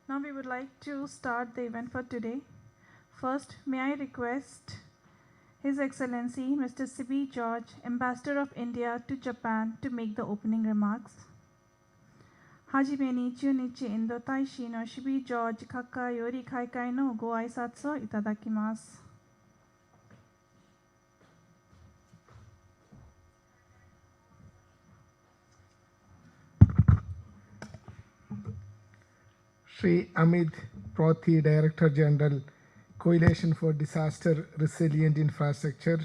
Now we would like to start the event for today. First, may I request His Excellency Mr. Sibi George, Ambassador of India to Japan, to make the opening remarks. Hajime ni junichi indo taishi no Sibi George Kaka yori kaikai no go aisatsu o itadakimasu. Shri Amit Prothi, Director General, Coalition for Disaster Resilient Infrastructure,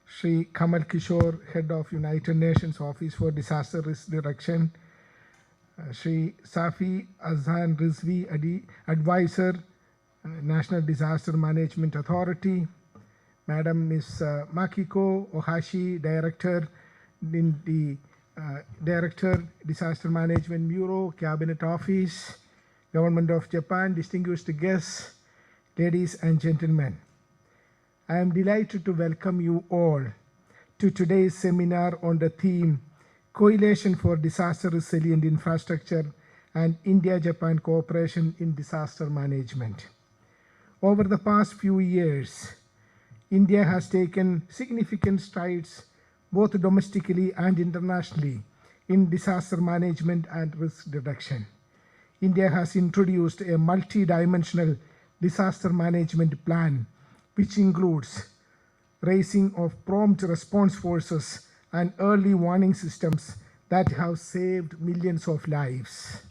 Shri Kamal Kishore, Head of United Nations Office for Disaster Risk Reduction, Shri Safi Azhan Rizvi, Advisor, National Disaster Management Authority, Madam Ms. Makiko Ohashi, Director in the Director, Disaster Management Bureau, Cabinet Office, Government of Japan, distinguished guests, ladies and gentlemen. I am delighted to welcome you all to today's seminar on the theme Coalition for Disaster Resilient Infrastructure and India-Japan Cooperation in Disaster Management. Over the past few years, India has taken significant strides both domestically and internationally in disaster management and risk reduction. India has introduced a multi-dimensional disaster management plan, which includes raising of prompt response forces and early warning systems that have saved millions of lives.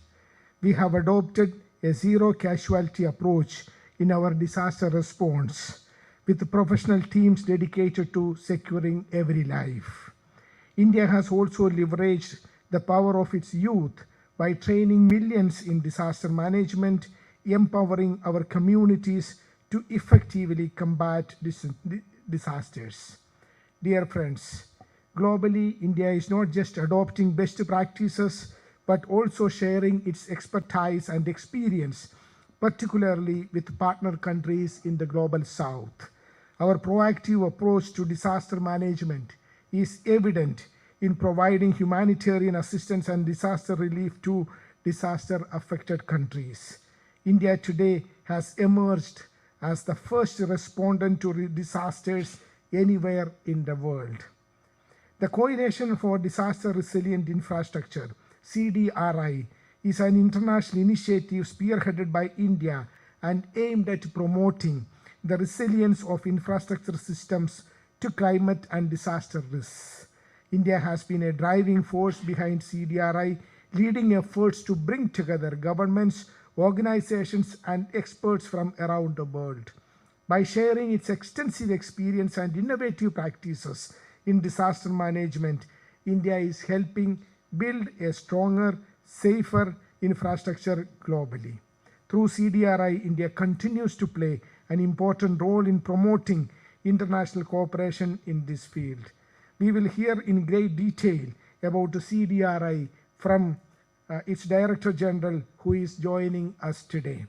We have adopted a zero casualty approach in our disaster response, with professional teams dedicated to securing every life. India has also leveraged the power of its youth by training millions in disaster management, empowering our communities to effectively combat disasters. Dear friends, globally, India is not just adopting best practices, but also sharing its expertise and experience, particularly with partner countries in the global south. Our proactive approach to disaster management is evident in providing humanitarian assistance and disaster relief to disaster-affected countries. India today has emerged as the first respondent to disasters anywhere in the world. The Coalition for Disaster Resilient Infrastructure, CDRI, is an international initiative spearheaded by India and aimed at promoting the resilience of infrastructure systems to climate and disaster risks. India has been a driving force behind CDRI, leading efforts to bring together governments, organizations, and experts from around the world. By sharing its extensive experience and innovative practices in disaster management, India is helping build a stronger, safer infrastructure globally. Through CDRI, India continues to play an important role in promoting international cooperation in this field. We will hear in great detail about the CDRI from its Director General, who is joining us today.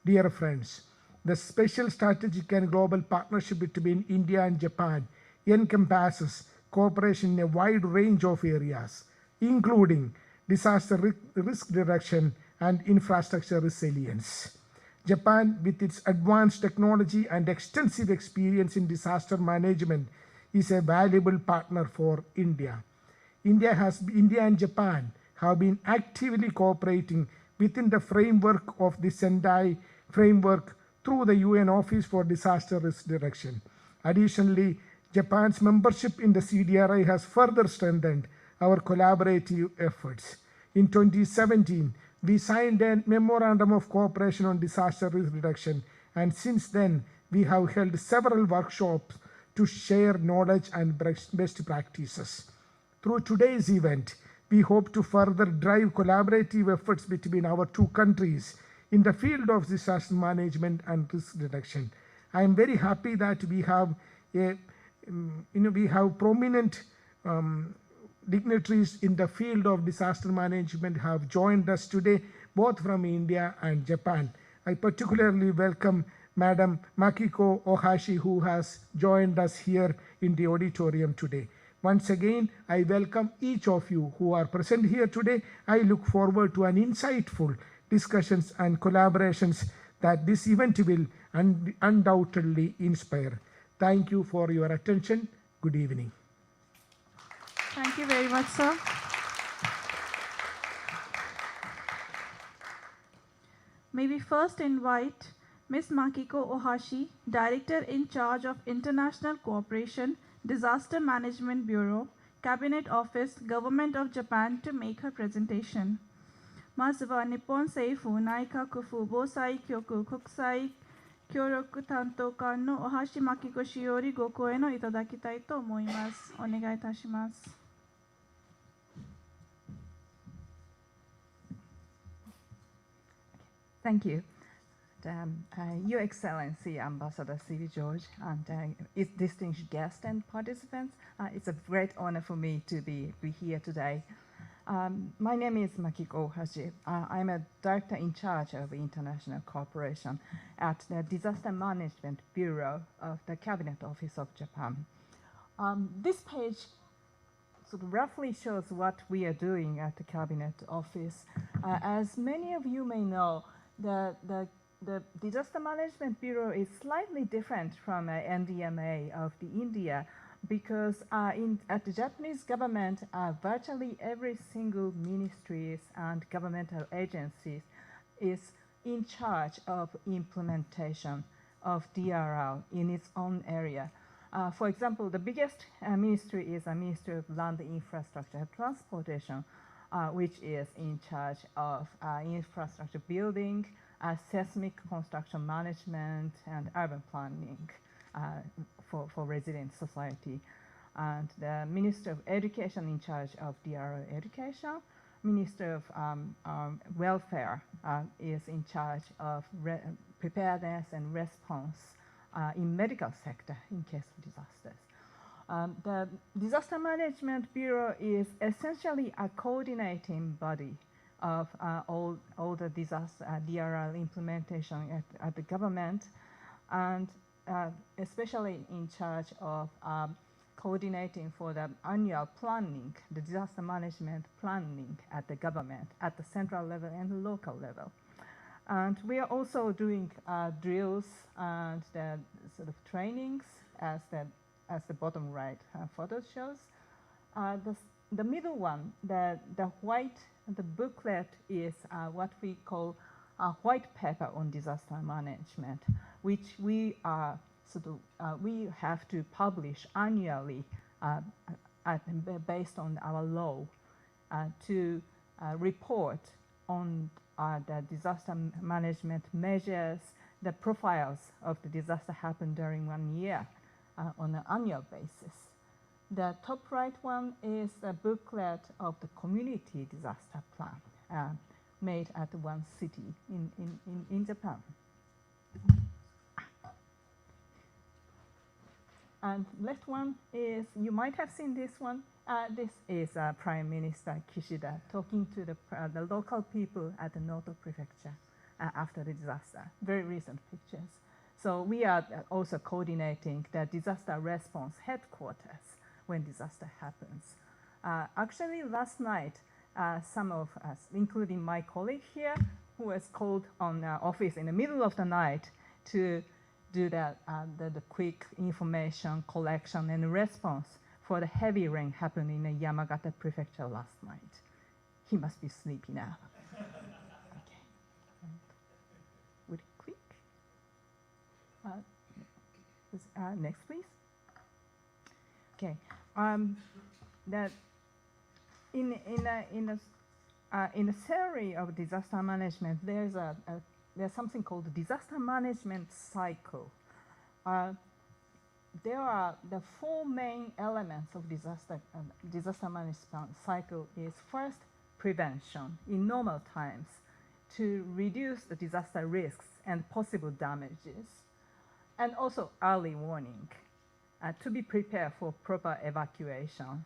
Dear friends, the special strategic and global partnership between India and Japan encompasses cooperation in a wide range of areas, including disaster risk reduction and infrastructure resilience. Japan, with its advanced technology and extensive experience in disaster management, is a valuable partner for India. India and Japan have been actively cooperating within the framework of the Sendai framework through the UN Office for Disaster Risk Reduction. Additionally, Japan's membership in the CDRI has further strengthened our collaborative efforts. In 2017, we signed a Memorandum of Cooperation on Disaster Risk Reduction, and since then, we have held several workshops to share knowledge and best practices. Through today's event, we hope to further drive collaborative efforts between our two countries in the field of disaster management and risk reduction. I am very happy that we have prominent dignitaries in the field of disaster management have joined us today, both from India and Japan. I particularly welcome Madam Makiko Ohashi, who has joined us here in the auditorium today. Once again, I welcome each of you who are present here today. I look forward to an insightful discussions and collaborations that this event will undoubtedly inspire. Thank you for your attention. Good evening. Thank you very much, sir. May we first invite Ms. Makiko Ohashi, Director in charge of International Cooperation, Disaster Management Bureau, Cabinet Office, Government of Japan, to make her presentation. まずは日本政府内閣府防災局国際協力担当官の大橋真紀子氏よりご講演をいただきたいと思います。お願いいたします。Thank you. Your Excellency, Ambassador C.B. George, and its distinguished guests and participants, it's a great honor for me to be here today. My name is Makiko Ohashi. I'm a director in charge of international cooperation at the Disaster Management Bureau of the Cabinet Office of Japan. This page sort of roughly shows what we are doing at the Cabinet Office. As many of you may know, the Disaster Management Bureau is slightly different from NDMA of the India because at the Japanese government, virtually every single ministries and governmental agencies is in charge of implementation of DRL in its own area. For example, the biggest ministry is a Ministry of Land Infrastructure and Transportation, which is in charge of infrastructure building, seismic construction management, and urban planning for resident society. And the Minister of Education in charge of DRO education. Minister of Welfare is in charge of preparedness and response in medical sector in case of disasters. The Disaster Management Bureau is essentially a coordinating body of all the disaster DRL implementation at the government, and especially in charge of coordinating for the annual planning, the disaster management planning at the government, at the central level and local level. And we are also doing drills and the sort of trainings, as the bottom right photo shows. The middle one, the booklet is what we call a white paper on disaster management, which we have to publish annually based on our law to report on the disaster management measures, the profiles of the disaster happened during 1 year on an annual basis. The top right one is a booklet of the community disaster plan made at one city in Japan. And left one is, you might have seen this one. This is Prime Minister Kishida talking to the local people at the Noto Prefecture after the disaster. Very recent pictures. So we are also coordinating the disaster response headquarters when disaster happens. Actually, last night, some of us, including my colleague here, who was called on office in the middle of the night to do the quick information collection and response for the heavy rain happened in the Yamagata Prefecture last night. He must be sleepy now. Okay. Would it quick? Next, please. Okay. That in the theory of disaster management, there's something called the disaster management cycle. There are the four main elements of disaster management cycle. Is first, prevention in normal times to reduce the disaster risks and possible damages, and also early warning to be prepared for proper evacuation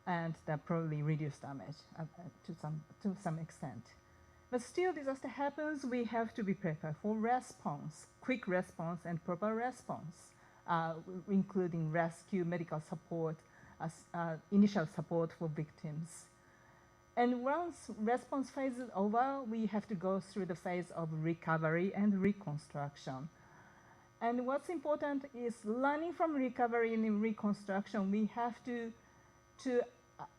and probably reduce damage to some extent. But still, disaster happens, we have to be prepared for response, quick response and proper response, including rescue, medical support, initial support for victims. And once response phase is over, we have to go through the phase of recovery and reconstruction. And what's important is learning from recovery and reconstruction, we have to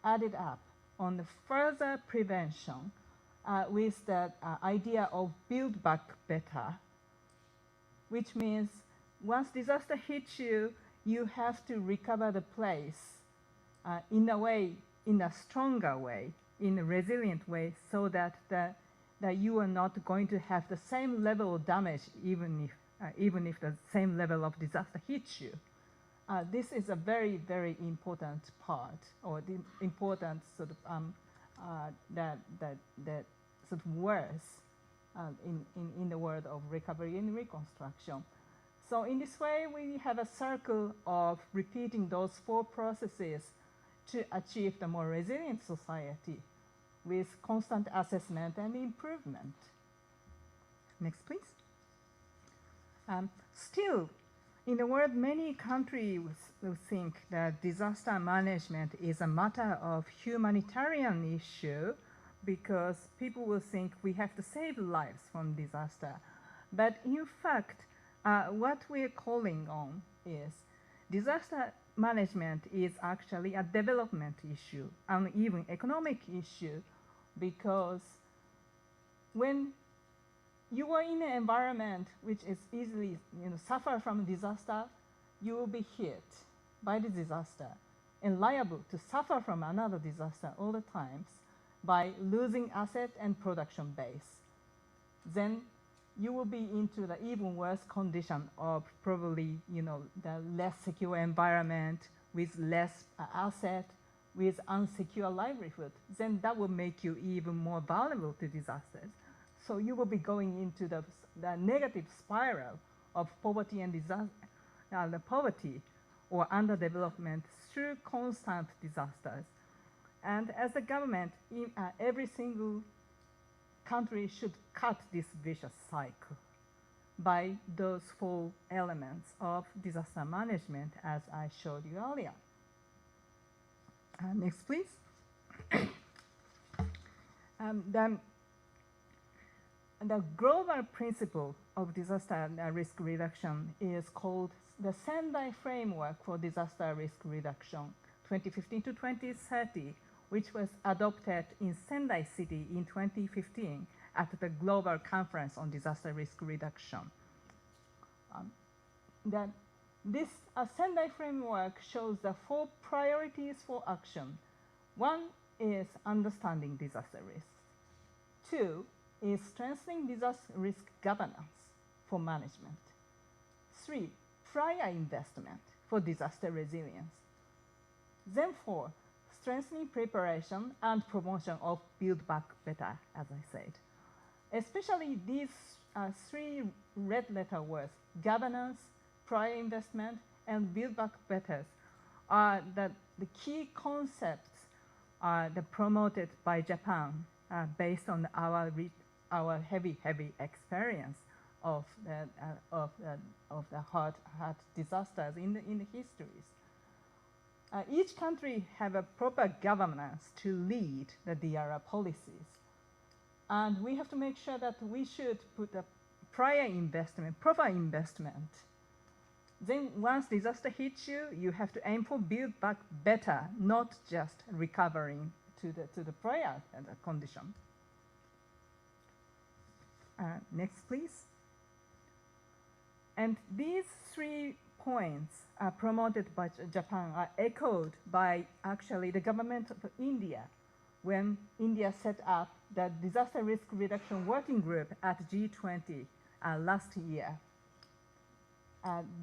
add it up on the further prevention with the idea of build back better, which means once disaster hits you, you have to recover the place in a way, in a stronger way, in a resilient way, so that you are not going to have the same level of damage even if the same level of disaster hits you. This is a very, very important part, or the important sort of that sort of words in the world of recovery and reconstruction. So in this way, we have a circle of repeating those 4 processes to achieve the more resilient society with constant assessment and improvement. Next, please. Still, in the world, many countries will think that disaster management is a matter of humanitarian issue because people will think we have to save lives from disaster. But in fact, what we're calling on is disaster management is actually a development issue and even economic issue, because when you are in an environment which is easily suffer from disaster, you will be hit by the disaster and liable to suffer from another disaster all the times by losing asset and production base. Then you will be into the even worse condition of probably the less secure environment with less asset, with unsecure livelihood. Then that will make you even more vulnerable to disasters. So you will be going into the negative spiral of poverty and the poverty or underdevelopment through constant disasters. And as a government, every single country should cut this vicious cycle by those 4 elements of disaster management, as I showed you earlier. Next, please. The global principle of disaster risk reduction is called the Sendai Framework for Disaster Risk Reduction 2015 to 2030, which was adopted in Sendai City in 2015 at the Global Conference on Disaster Risk Reduction. This Sendai Framework shows the 4 priorities for action. 1 is understanding disaster risks. 2 is strengthening disaster risk governance for management. 3, prior investment for disaster resilience. Then 4, strengthening preparation and promotion of Build Back Better, as I said. Especially these 3 red letter words, governance, prior investment, and Build Back Better, are the key concepts that promoted by Japan based on our heavy experience of the hard disasters in the histories. Each country have a proper governance to lead the DRR policies. And we have to make sure that we should put a prior investment, proper investment. Then once disaster hits you, you have to aim for build back better, not just recovering to the prior condition. Next, please. And these 3 points promoted by Japan are echoed by actually the government of India when India set up the Disaster Risk Reduction Working Group at G20 last year.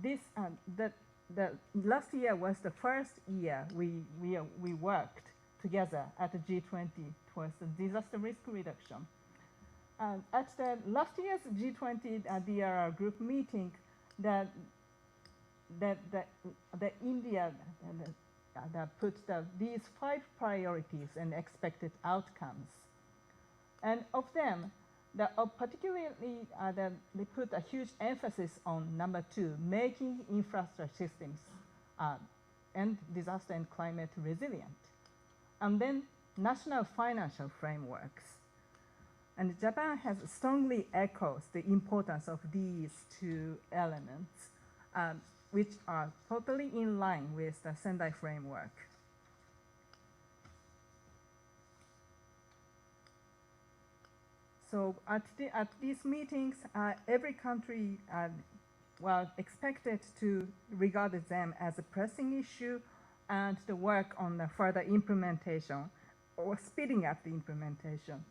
The last year was the first year we worked together at the G20 towards the disaster risk reduction. At the last year's G20 DRR group meeting, the India put these 5 priorities and expected outcomes. And of them, particularly they put a huge emphasis on number 2, making infrastructure systems and disaster and climate resilient. And then national financial frameworks. And Japan has strongly echoes the importance of these two elements, which are totally in line with the Sendai framework. So at these meetings, every country was expected to regard them as a pressing issue and to work on the further implementation or speeding up the implementation.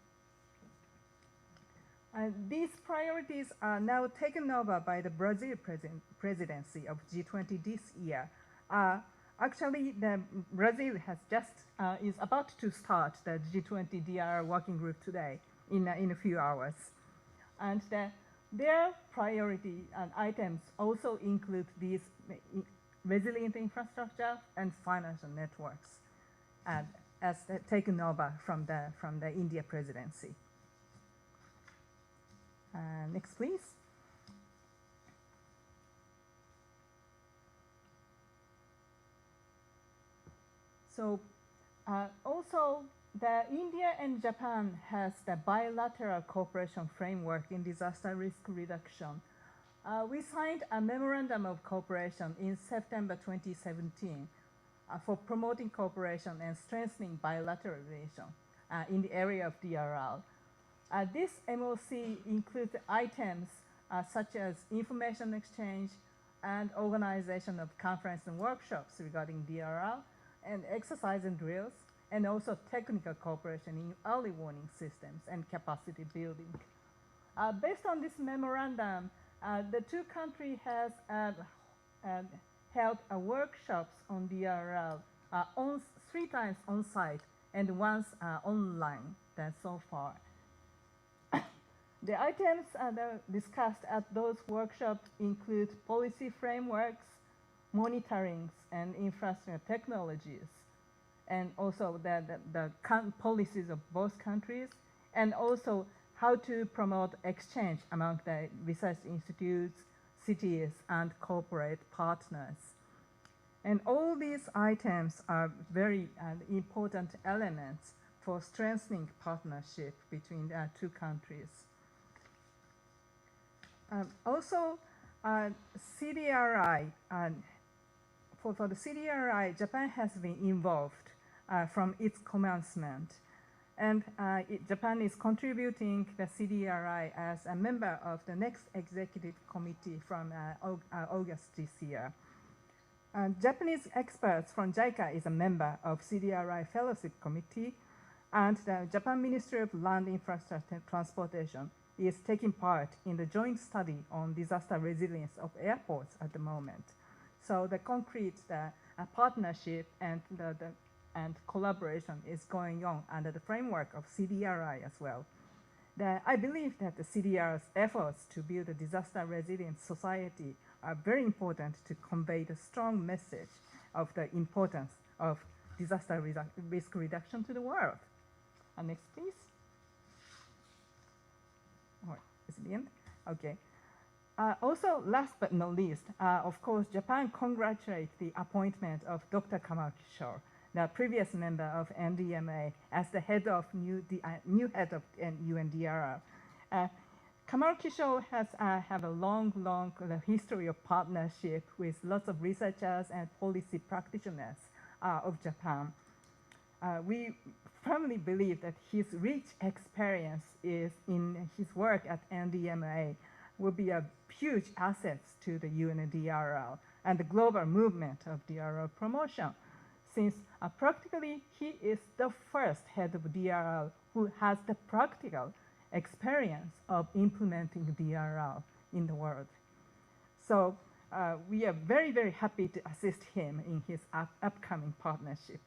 These priorities are now taken over by the Brazil presidency of G20 this year. Actually, Brazil has is about to start the G20 DRR working group today in a few hours. And their priority items also include these resilient infrastructure and financial networks as taken over from the India presidency. Next, please. So also, the India and Japan has the bilateral cooperation framework in disaster risk reduction. We signed a memorandum of cooperation in September 2017 for promoting cooperation and strengthening bilateral relations in the area of DRR. This MOC includes items such as information exchange and organization of conferences and workshops regarding DRR, and exercise and drills, and also technical cooperation in early warning systems and capacity building. Based on this memorandum, the two countries have held workshops on DRR 3 times on site and once online so far. The items discussed at those workshops include policy frameworks, monitorings, and infrastructure technologies, and also the policies of both countries, and also how to promote exchange among the research institutes, cities, and corporate partners. And all these items are very important elements for strengthening partnership between the two countries. Also, CDRI, for the CDRI, Japan has been involved from its commencement. And Japan is contributing the CDRI as a member of the next executive committee from August this year. Japanese experts from JICA is a member of CDRI Fellowship Committee, and the Japan Ministry of Land Infrastructure and Transportation is taking part in the joint study on disaster resilience of airports at the moment. So the concrete partnership and and collaboration is going on under the framework of CDRI as well. I believe that the CDR's efforts to build a disaster resilient society are very important to convey the strong message of the importance of disaster risk reduction to the world. Next, please. Oh, is it the end? Okay. Also, last but not least, of course, Japan congratulates the appointment of Dr. Kamal Kishore, the previous member of NDMA, as the head of new head of UNDRR. Kamal Kishore has have a long history of partnership with lots of researchers and policy practitioners of Japan. We firmly believe that his rich experience in his work at NDMA will be a huge asset to the UNDRR and the global movement of DRR promotion, since practically he is the first head of DRR who has the practical experience of implementing DRR in the world. So we are very, very happy to assist him in his upcoming partnership.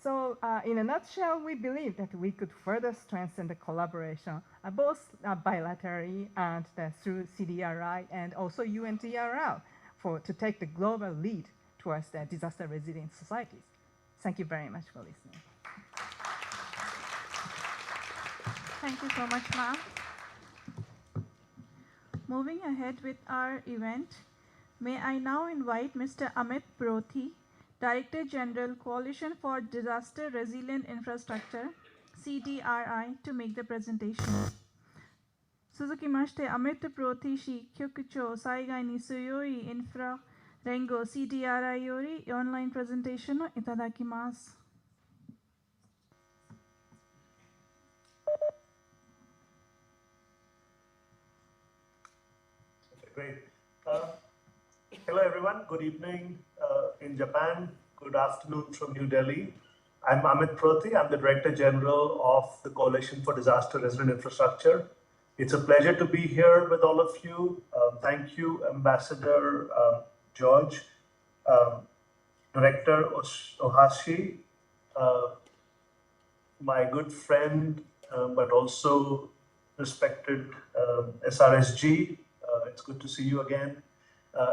So in a nutshell, we believe that we could further strengthen the collaboration, both bilaterally and through CDRI and also UNDRR to take the global lead towards the disaster resilient societies. Thank you very much for listening. Thank you so much, ma'am. Moving ahead with our event, may I now invite Mr. Amit Brothi Director General, Coalition for Disaster Resilient Infrastructure, CDRI, to make the presentation. Suzukimashite Amit Protishi Kyokucho Saigai ni Suyoi Infra Rengo CDRI Yori online presentation o itadakimasu. Great. Hello, everyone. Good evening in Japan. Good afternoon from New Delhi. I'm Amit Proti. I'm the Director General of the Coalition for Disaster Resilient Infrastructure. It's a pleasure to be here with all of you. Thank you, Ambassador George, Director Ohashi, my good friend, but also respected SRSG. It's good to see you again,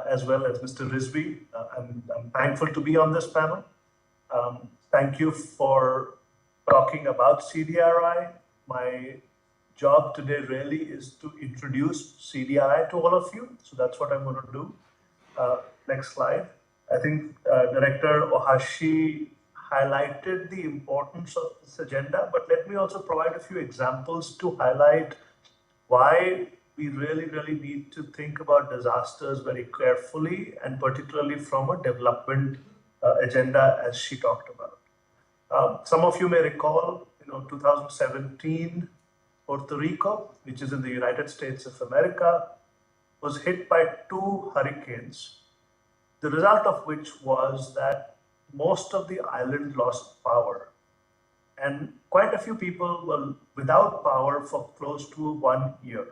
as well as Mr. Rizvi. I'm thankful to be on this panel. Thank you for talking about CDRI. My job today really is to introduce CDRI to all of you. So that's what I'm going to do. Next slide. I think Director Ohashi highlighted the importance of this agenda, but let me also provide a few examples to highlight why we really need to think about disasters very carefully, and particularly from a development agenda, as she talked about. Some of you may recall, 2017, Puerto Rico, which is in the United States of America, was hit by 2 hurricanes, the result of which was that most of the island lost power. And quite a few people were without power for close to 1 year.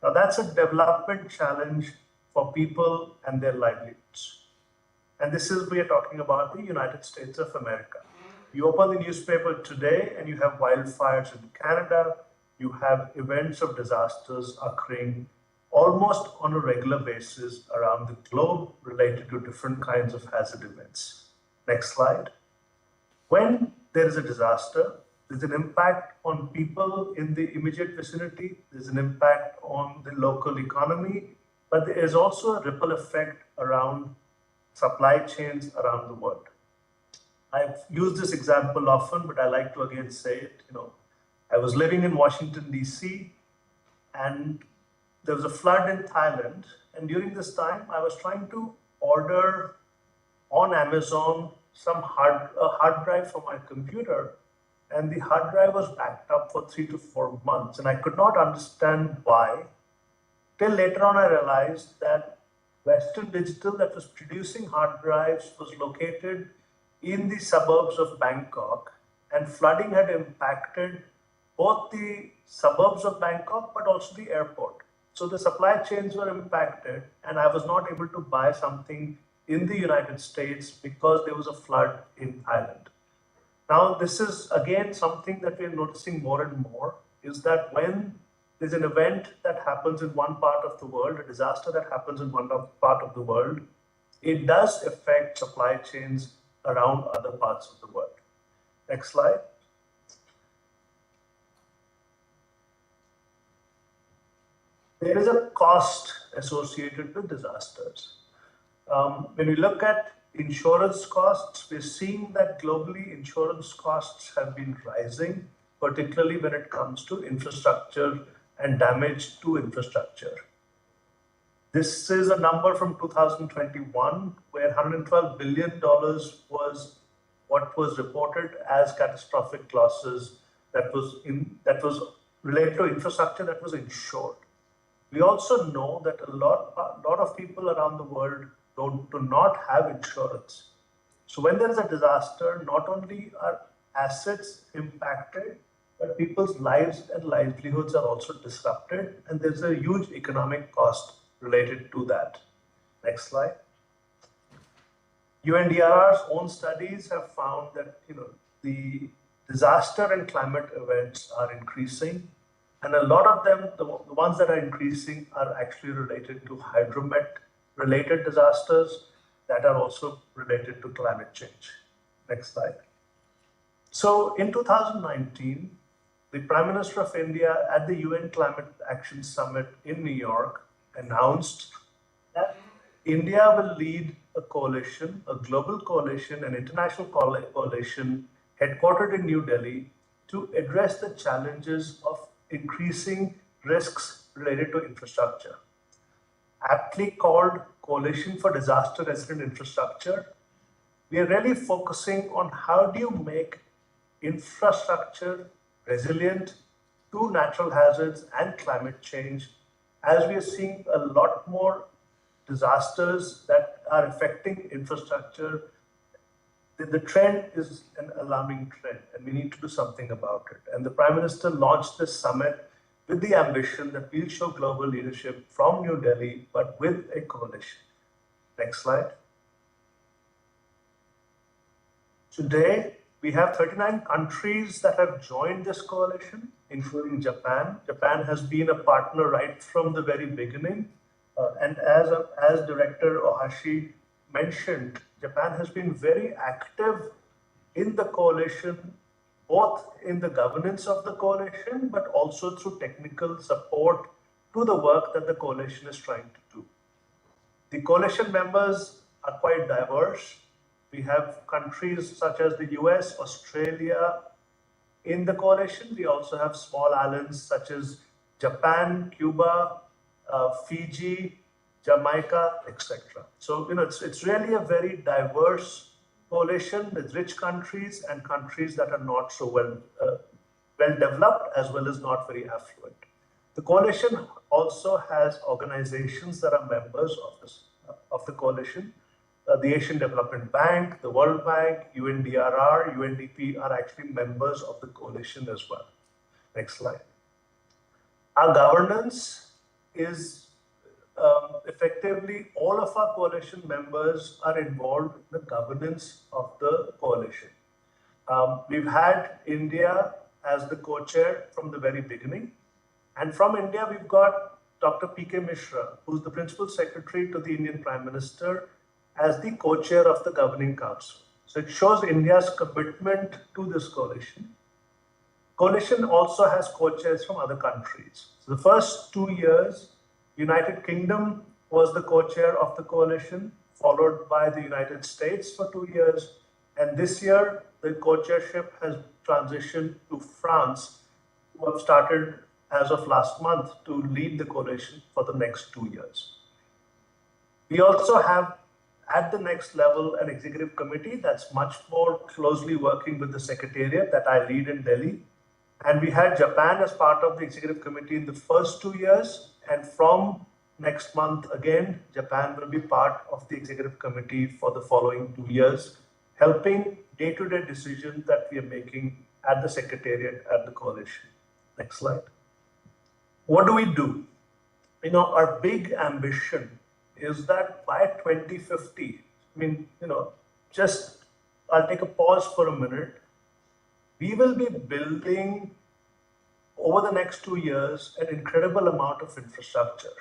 Now that's a development challenge for people and their livelihoods. And this is, we are talking about the United States of America. You open the newspaper today and you have wildfires in Canada, you have events of disasters occurring almost on a regular basis around the globe related to different kinds of hazard events. Next slide. When there is a disaster, there's an impact on people in the immediate vicinity, there's an impact on the local economy, but there is also a ripple effect around supply chains around the world. I've used this example often, but I like to again say it. I was living in Washington, D.C., and there was a flood in Thailand. And during this time, I was trying to order on Amazon a hard drive for my computer, and the hard drive was backed up for 3 to 4 months, and I could not understand why. Till later on, I realized that Western Digital, that was producing hard drives, was located in the suburbs of Bangkok, and flooding had impacted both the suburbs of Bangkok, but also the airport. So the supply chains were impacted, and I was not able to buy something in the United States because there was a flood in Thailand. Now, this is again something that we're noticing more and more, is that when there's an event that happens in one part of the world, a disaster that happens in one part of the world, it does affect supply chains around other parts of the world. Next slide. There is a cost associated with disasters. When we look at insurance costs, we're seeing that globally insurance costs have been rising, particularly when it comes to infrastructure and damage to infrastructure. This is a number from 2021, where $112 billion was what was reported as catastrophic losses that was related to infrastructure that was insured. We also know that a lot of people around the world do not have insurance. So when there is a disaster, not only are assets impacted, but people's lives and livelihoods are also disrupted, and there's a huge economic cost related to that. Next slide. UNDRR's own studies have found that the disaster and climate events are increasing, and a lot of them, the ones that are increasing, are actually related to hydromet-related disasters that are also related to climate change. Next slide. So in 2019, the Prime Minister of India at the UN Climate Action Summit in New York announced that India will lead a coalition, a global coalition, an international coalition headquartered in New Delhi to address the challenges of increasing risks related to infrastructure. Aptly called Coalition for Disaster Resilient Infrastructure, we are really focusing on how do you make infrastructure resilient to natural hazards and climate change, as we are seeing a lot more disasters that are affecting infrastructure. The trend is an alarming trend, and we need to do something about it. And the Prime Minister launched this summit with the ambition that we'll show global leadership from New Delhi, but with a coalition. Next slide. Today, we have 39 countries that have joined this coalition, including Japan. Japan has been a partner right from the very beginning. And as Director Ohashi mentioned, Japan has been very active in the coalition, both in the governance of the coalition, but also through technical support to the work that the coalition is trying to do. The coalition members are quite diverse. We have countries such as the US, Australia in the coalition. We also have small islands such as Japan, Cuba, Fiji, Jamaica, etc. So, it's really a very diverse coalition with rich countries and countries that are not so well developed, as well as not very affluent. The coalition also has organizations that are members of the coalition. The Asian Development Bank, the World Bank, UNDRR, UNDP are actually members of the coalition as well. Next slide. Our governance is effectively all of our coalition members are involved in the governance of the coalition. We've had India as the co-chair from the very beginning. And from India, we've got Dr. P.K. Mishra, who's the Principal Secretary to the Indian Prime Minister, as the co-chair of the Governing Council. So it shows India's commitment to this coalition. Coalition also has co-chairs from other countries. So the first 2 years, United Kingdom was the co-chair of the coalition, followed by the United States for 2 years. And this year, the co-chairship has transitioned to France, who have started as of last month to lead the coalition for the next 2 years. We also have at the next level an executive committee that's much more closely working with the secretariat that I lead in Delhi. And we had Japan as part of the executive committee in the first 2 years. And from next month, again, Japan will be part of the executive committee for the following 2 years, helping day-to-day decisions that we are making at the secretariat at the coalition. Next slide. What do we do? Our big ambition is that by 2050, I'll take a pause for a minute. We will be building over the next 2 years an incredible amount of infrastructure,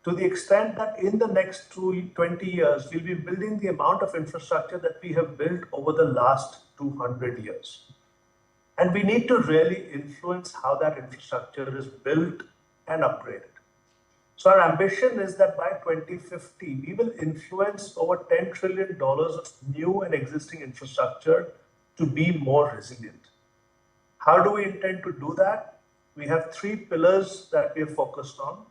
to the extent that in the next 20 years, we'll be building the amount of infrastructure that we have built over the last 200 years. And we need to really influence how that infrastructure is built and upgraded. So our ambition is that by 2050, we will influence over $10 trillion of new and existing infrastructure to be more resilient. How do we intend to do that? We have 3 pillars that we are focused on.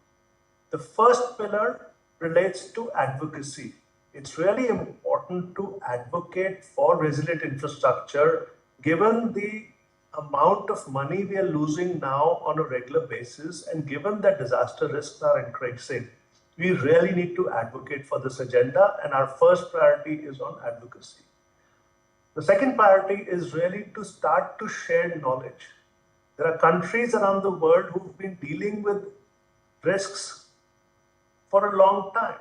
The first pillar relates to advocacy. It's really important to advocate for resilient infrastructure, given the amount of money we are losing now on a regular basis, and given that disaster risks are increasing. We really need to advocate for this agenda, and our first priority is on advocacy. The second priority is really to start to share knowledge. There are countries around the world who've been dealing with risks for a long time.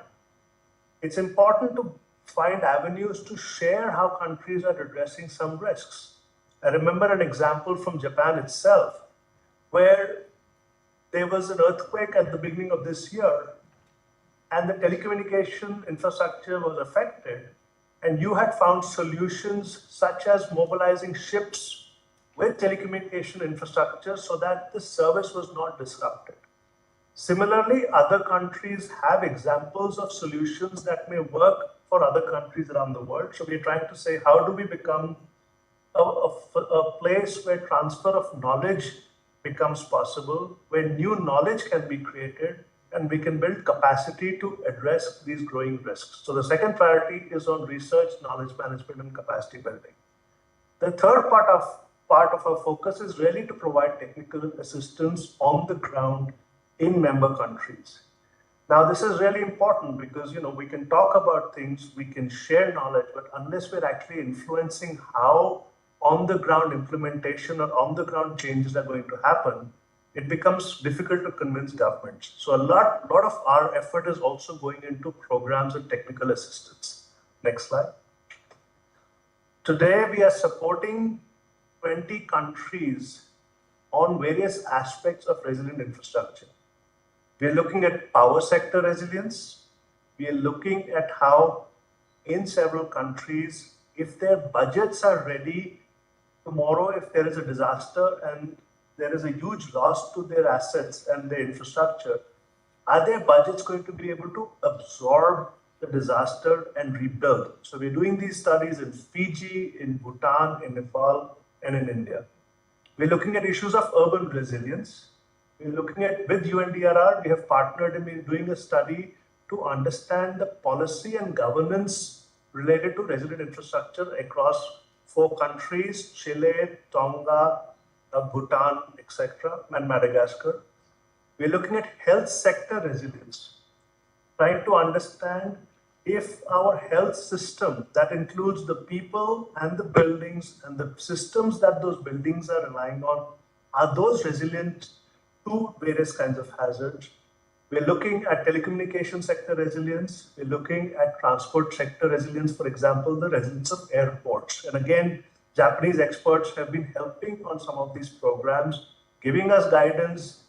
It's important to find avenues to share how countries are addressing some risks. I remember an example from Japan itself, where there was an earthquake at the beginning of this year, and the telecommunication infrastructure was affected, and you had found solutions such as mobilizing ships with telecommunication infrastructure so that the service was not disrupted. Similarly, other countries have examples of solutions that may work for other countries around the world. So we're trying to say, how do we become a place where transfer of knowledge becomes possible, where new knowledge can be created, and we can build capacity to address these growing risks. So the second priority is on research, knowledge management, and capacity building. The third part of our focus is really to provide technical assistance on the ground in member countries. Now, this is really important because we can talk about things, we can share knowledge, but unless we're actually influencing how on-the-ground implementation or on-the-ground changes are going to happen, it becomes difficult to convince governments. So a lot of our effort is also going into programs and technical assistance. Next slide. Today, we are supporting 20 countries on various aspects of resilient infrastructure. We are looking at power sector resilience. We are looking at how in several countries, if their budgets are ready tomorrow, if there is a disaster and there is a huge loss to their assets and their infrastructure, are their budgets going to be able to absorb the disaster and rebuild? So we're doing these studies in Fiji, in Bhutan, in Nepal, and in India. We're looking at issues of urban resilience. We're looking at, with UNDRR, we have partnered in doing a study to understand the policy and governance related to resilient infrastructure across 4 countries, Chile, Tonga, Bhutan, etc., and Madagascar. We're looking at health sector resilience, trying to understand if our health system, that includes the people and the buildings and the systems that those buildings are relying on, are those resilient to various kinds of hazards. We're looking at telecommunication sector resilience. We're looking at transport sector resilience, for example, the resilience of airports. And again, Japanese experts have been helping on some of these programs, giving us guidance,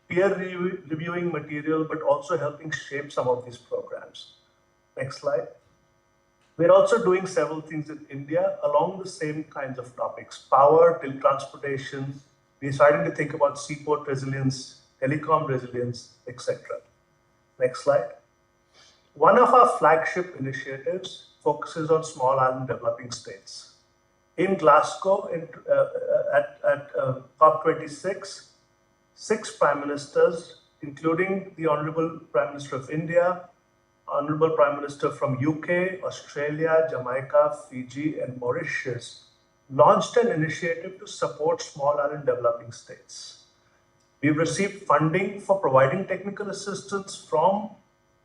peer reviewing material, but also helping shape some of these programs. Next slide. We're also doing several things in India along the same kinds of topics: power, teletransportation. We're starting to think about seaport resilience, telecom resilience, etc. Next slide. One of our flagship initiatives focuses on small island developing states. In Glasgow, at COP26, 6 prime ministers, including the Honorable Prime Minister of India, Honorable Prime Minister from UK, Australia, Jamaica, Fiji, and Mauritius, launched an initiative to support small island developing states. We've received funding for providing technical assistance from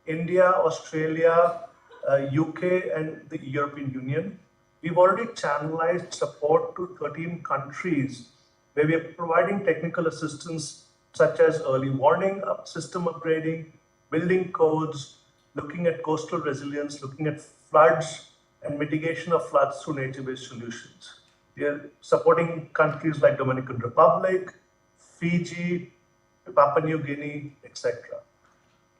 India, Australia, UK, and the European Union. We've already channelized support to 13 countries where we are providing technical assistance such as early warning, system upgrading, building codes, looking at coastal resilience, looking at floods and mitigation of floods through nature-based solutions. We are supporting countries like Dominican Republic, Fiji, Papua New Guinea, etc.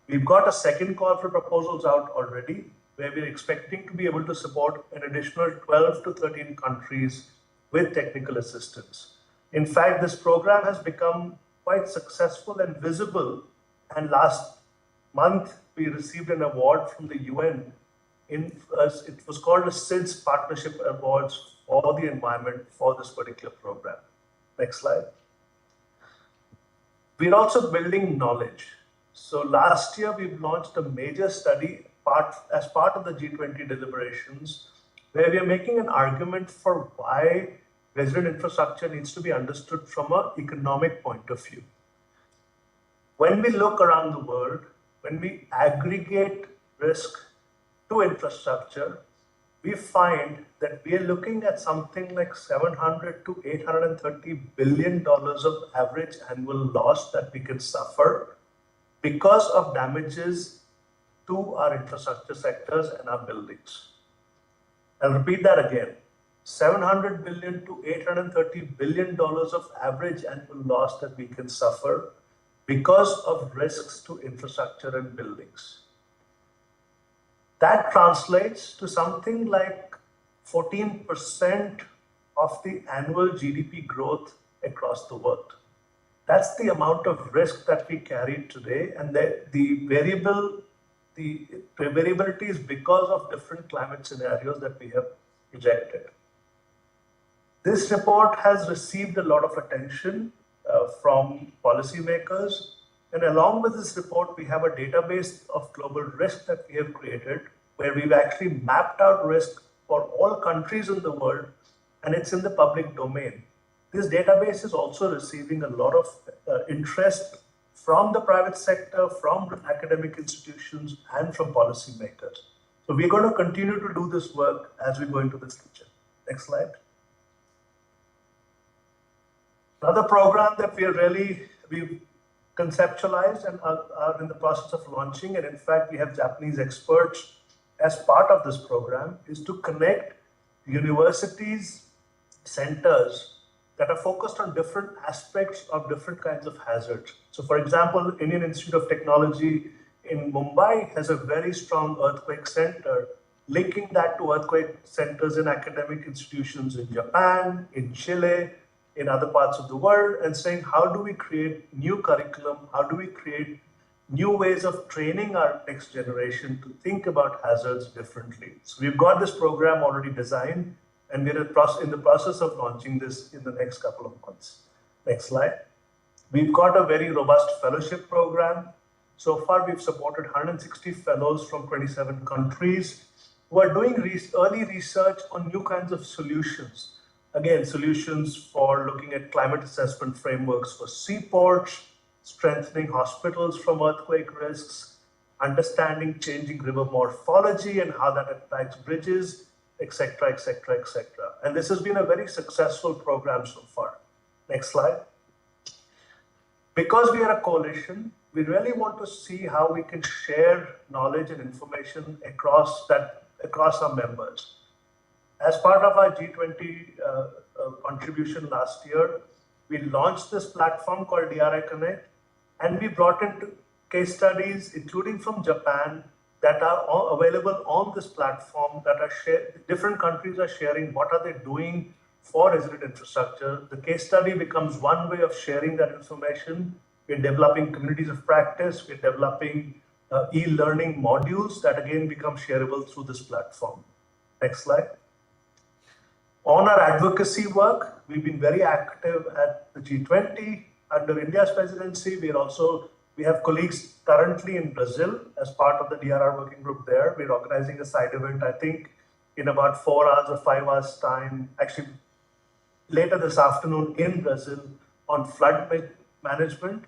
We've got a second call for proposals out already, where we're expecting to be able to support an additional 12 to 13 countries with technical assistance. In fact, this program has become quite successful and visible, and last month we received an award from the UN. It was called the SIDS Partnership Awards for the environment for this particular program. Next slide. We're also building knowledge. So last year we've launched a major study as part of the G20 deliberations, where we are making an argument for why resilient infrastructure needs to be understood from an economic point of view. When we look around the world, when we aggregate risk to infrastructure, we find that we are looking at something like $700 to $830 billion of average annual loss that we can suffer because of damages to our infrastructure sectors and our buildings. I'll repeat that again. $700 billion to $830 billion of average annual loss that we can suffer because of risks to infrastructure and buildings. That translates to something like 14% of the annual GDP growth across the world. That's the amount of risk that we carry today, and the variability is because of different climate scenarios that we have projected. This report has received a lot of attention from policymakers, and along with this report, we have a database of global risk that we have created, where we've actually mapped out risk for all countries in the world, and it's in the public domain. This database is also receiving a lot of interest from the private sector, from academic institutions, and from policymakers. So we're going to continue to do this work as we go into the future. Next slide. Another program that we've conceptualized and are in the process of launching, and in fact, we have Japanese experts as part of this program, is to connect universities, centers that are focused on different aspects of different kinds of hazards. So for example, Indian Institute of Technology in Mumbai has a very strong earthquake center, linking that to earthquake centers in academic institutions in Japan, in Chile, in other parts of the world, and saying, how do we create new curriculum? How do we create new ways of training our next generation to think about hazards differently? So we've got this program already designed, and we're in the process of launching this in the next couple of months. Next slide. We've got a very robust fellowship program. So far, we've supported 160 fellows from 27 countries who are doing early research on new kinds of solutions. Again, solutions for looking at climate assessment frameworks for seaports, strengthening hospitals from earthquake risks, understanding changing river morphology and how that impacts bridges, etc., etc., etc. And this has been a very successful program so far. Next slide. Because we are a coalition, we really want to see how we can share knowledge and information across our members. As part of our G20 contribution last year, we launched this platform called DRI Connect, and we brought in case studies, including from Japan, that are all available on this platform, that are shared. Different countries are sharing what are they doing for resilient infrastructure. The case study becomes one way of sharing that information. We're developing communities of practice. We're developing e-learning modules that again become shareable through this platform. Next slide. On our advocacy work, we've been very active at the G20. Under India's presidency, we have colleagues currently in Brazil as part of the DRR working group there. We're organizing a side event, I think, in about 4 hours or 5 hours time, actually later this afternoon in Brazil on flood management.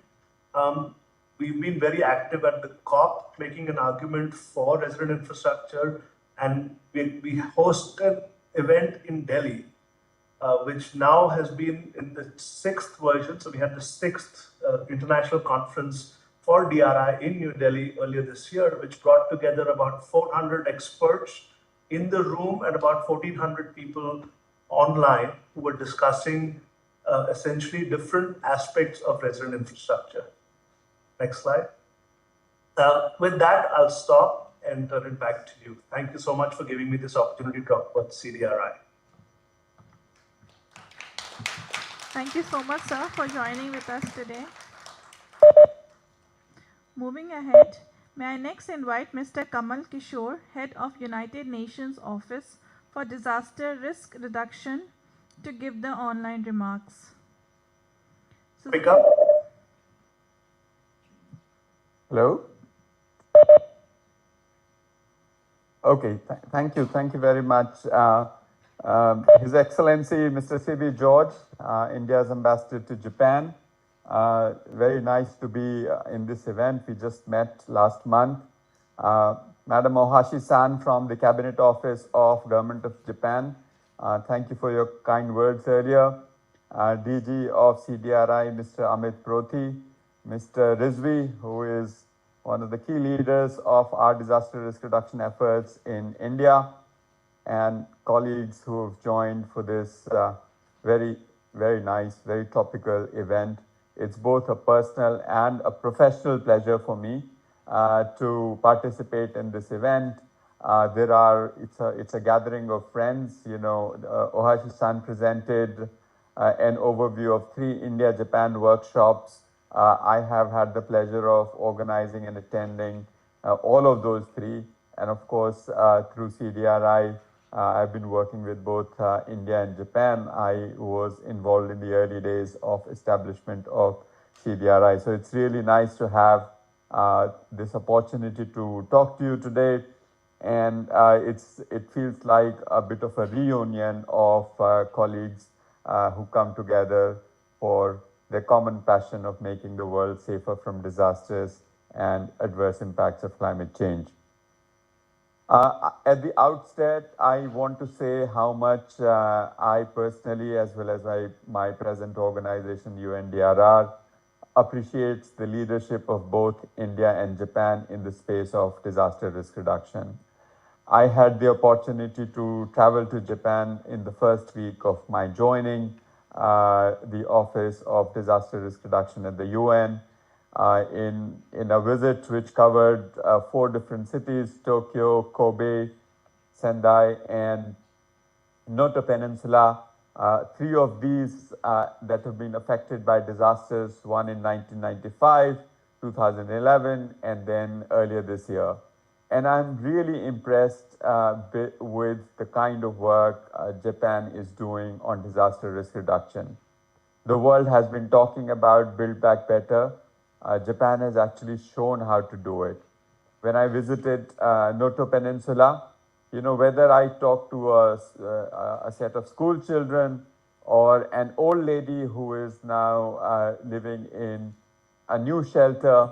We've been very active at the COP, making an argument for resilient infrastructure, and we host an event in Delhi, which now has been in the 6th version. So we had the 6th international conference for DRI in New Delhi earlier this year, which brought together about 400 experts in the room and about 1,400 people online who were discussing essentially different aspects of resilient infrastructure. Next slide. With that, I'll stop and turn it back to you. Thank you so much for giving me this opportunity to talk about CDRI. Thank you so much, sir, for joining with us today. Moving ahead, may I next invite Mr. Kamal Kishore, Head of United Nations Office for Disaster Risk Reduction, to give the online remarks. So, Pick up. Hello? Okay, thank you very much. His Excellency, Mr. C.B. George, India's ambassador to Japan. Very nice to be in this event. We just met last month. Madam Ohashi-san from the Cabinet Office of Government of Japan. Thank you for your kind words earlier. DG of CDRI, Mr. Amit Prothi, Mr. Rizvi, who is one of the key leaders of our disaster risk reduction efforts in India, and colleagues who have joined for this very, very nice, very topical event. It's both a personal and a professional pleasure for me to participate in this event. It's a gathering of friends. You know, Ohashi-san presented an overview of 3 India-Japan workshops. I have had the pleasure of organizing and attending all of those 3. And of course, through CDRI, I've been working with both India and Japan. I was involved in the early days of establishment of CDRI. So it's really nice to have this opportunity to talk to you today. And it feels like a bit of a reunion of colleagues who come together for their common passion of making the world safer from disasters and adverse impacts of climate change. At the outset, I want to say how much I personally, as well as my present organization, UNDRR, appreciates the leadership of both India and Japan in the space of disaster risk reduction. I had the opportunity to travel to Japan in the first week of my joining the Office of Disaster Risk Reduction at the UN in a visit which covered 4 different cities: Tokyo, Kobe, Sendai, and Noto Peninsula. 3 of these that have been affected by disasters, one in 1995, 2011, and then earlier this year. And I'm really impressed with the kind of work Japan is doing on disaster risk reduction. The world has been talking about Build Back Better. Japan has actually shown how to do it. When I visited Noto Peninsula, you know, whether I talk to a set of school children or an old lady who is now living in a new shelter,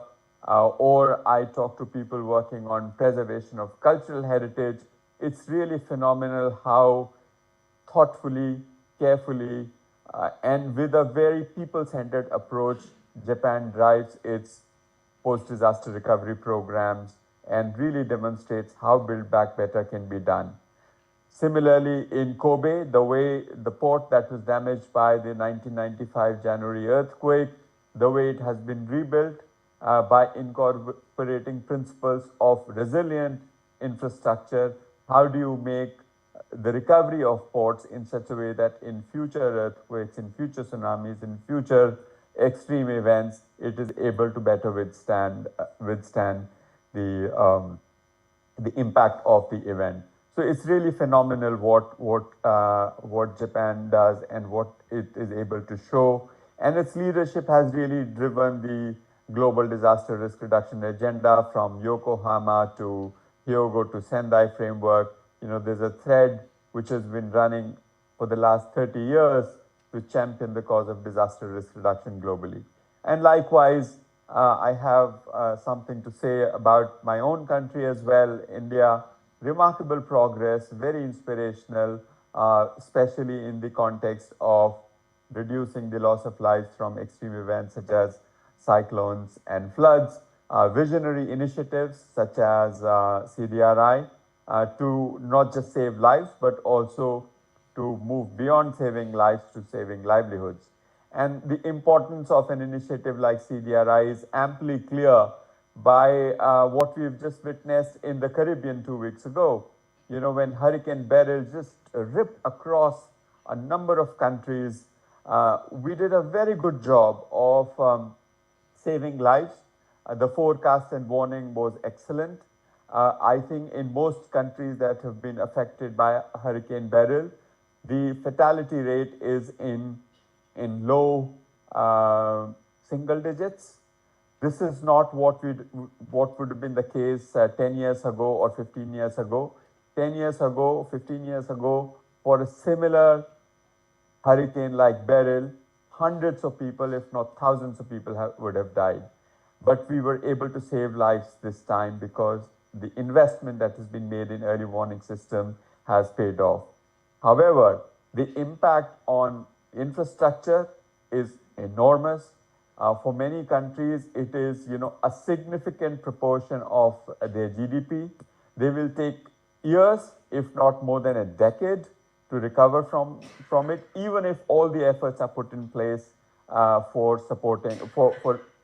or I talk to people working on preservation of cultural heritage, it's really phenomenal how thoughtfully, carefully, and with a very people-centered approach, Japan drives its post-disaster recovery programs and really demonstrates how Build Back Better can be done. Similarly, in Kobe, the port that was damaged by the 1995 January earthquake, the way it has been rebuilt by incorporating principles of resilient infrastructure. How do you make the recovery of ports in such a way that in future earthquakes, in future tsunamis, in future extreme events, it is able to better withstand the impact of the event. So it's really phenomenal what Japan does and what it is able to show. And its leadership has really driven the global disaster risk reduction agenda from Yokohama to Hyogo to Sendai framework. You know, there's a thread which has been running for the last 30 years to champion the cause of disaster risk reduction globally. And likewise, I have something to say about my own country as well, India. Remarkable progress, very inspirational, especially in the context of reducing the loss of lives from extreme events such as cyclones and floods. Visionary initiatives such as CDRI to not just save lives, but also to move beyond saving lives to saving livelihoods. And the importance of an initiative like CDRI is amply clear by what we've just witnessed in the Caribbean 2 weeks ago. You know, when Hurricane Beryl just ripped across a number of countries, we did a very good job of saving lives. The forecast and warning was excellent. I think in most countries that have been affected by Hurricane Beryl, the fatality rate is in low single digits. This is not what would have been the case 10 years ago or 15 years ago. 10 years ago, 15 years ago, for a similar hurricane like Beryl, hundreds of people, if not thousands of people would have died. But we were able to save lives this time because the investment that has been made in early warning system has paid off. However, the impact on infrastructure is enormous. For many countries, it is, you know, a significant proportion of their GDP. They will take years, if not more than a decade, to recover from it, even if all the efforts are put in place for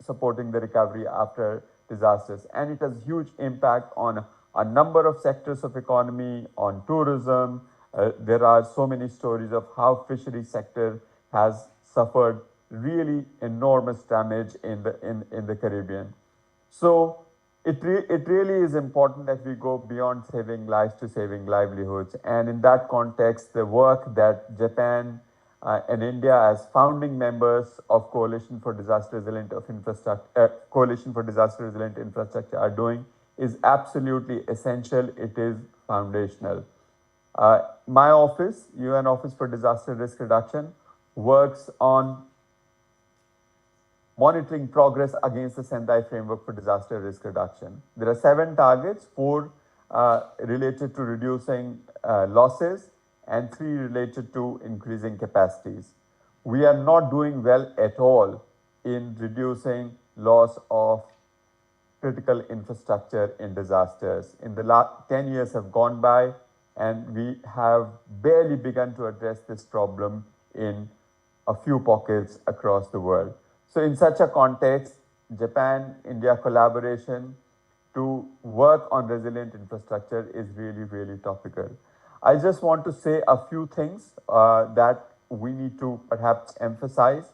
supporting the recovery after disasters. And it has huge impact on a number of sectors of economy, on tourism. There are so many stories of how fishery sector has suffered really enormous damage in the Caribbean. So it really is important that we go beyond saving lives to saving livelihoods. And in that context, the work that Japan and India as founding members of Coalition for Disaster Resilient Infrastructure are doing is absolutely essential. It is foundational. My office, UN Office for Disaster Risk Reduction, works on monitoring progress against the Sendai Framework for Disaster Risk Reduction. There are 7 targets, 4 related to reducing losses and 3 related to increasing capacities. We are not doing well at all in reducing loss of critical infrastructure in disasters. In the last 10 years have gone by, and we have barely begun to address this problem in a few pockets across the world. So in such a context, Japan-India collaboration to work on resilient infrastructure is really, really topical. I just want to say a few things that we need to perhaps emphasize.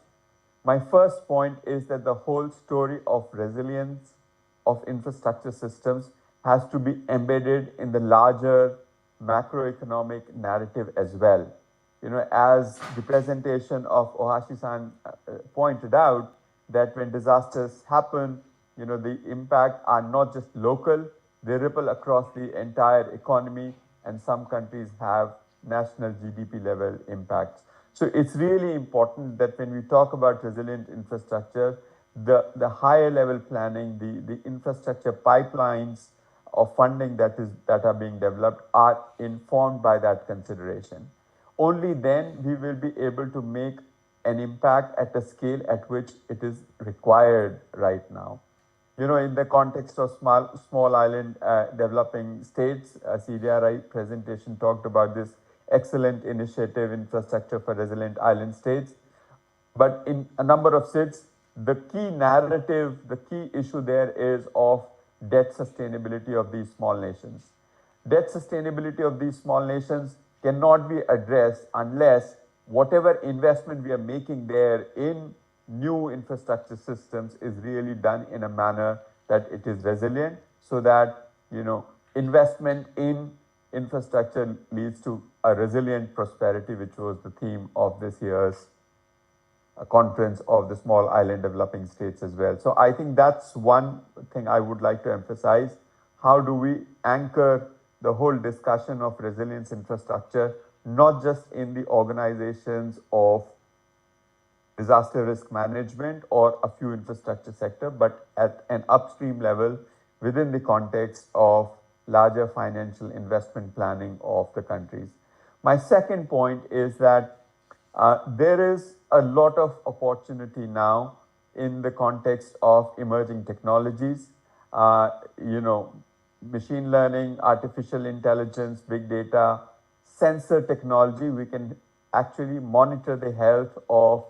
My first point is that the whole story of resilience of infrastructure systems has to be embedded in the larger macroeconomic narrative as well. You know, as the presentation of Ohashi-san pointed out, that when disasters happen, you know, the impact are not just local, they ripple across the entire economy, and some countries have national GDP level impacts. So it's really important that when we talk about resilient infrastructure, the higher level planning, the infrastructure pipelines of funding that are being developed are informed by that consideration. Only then we will be able to make an impact at a scale at which it is required right now. You know, in the context of small island developing states, CDRI presentation talked about this excellent initiative, infrastructure for resilient island states. But in a number of states, the key narrative, the key issue there is of debt sustainability of these small nations. Debt sustainability of these small nations cannot be addressed unless whatever investment we are making there in new infrastructure systems is really done in a manner that it is resilient, so that, you know, investment in infrastructure leads to a resilient prosperity, which was the theme of this year's conference of the small island developing states as well. So I think that's one thing I would like to emphasize. How do we anchor the whole discussion of resilience infrastructure, not just in the organizations of disaster risk management or a few infrastructure sector, but at an upstream level within the context of larger financial investment planning of the countries. My second point is that there is a lot of opportunity now in the context of emerging technologies, you know, machine learning, artificial intelligence, big data, sensor technology. We can actually monitor the health of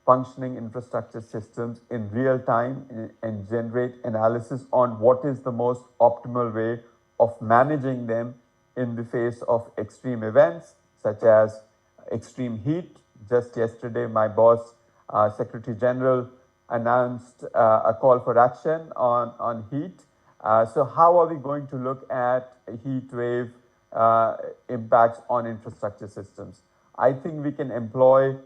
functioning infrastructure systems in real time and generate analysis on what is the most optimal way of managing them in the face of extreme events such as extreme heat. Just yesterday, my boss, Secretary General, announced a call for action on heat. So how are we going to look at heat wave impacts on infrastructure systems? I think we can employ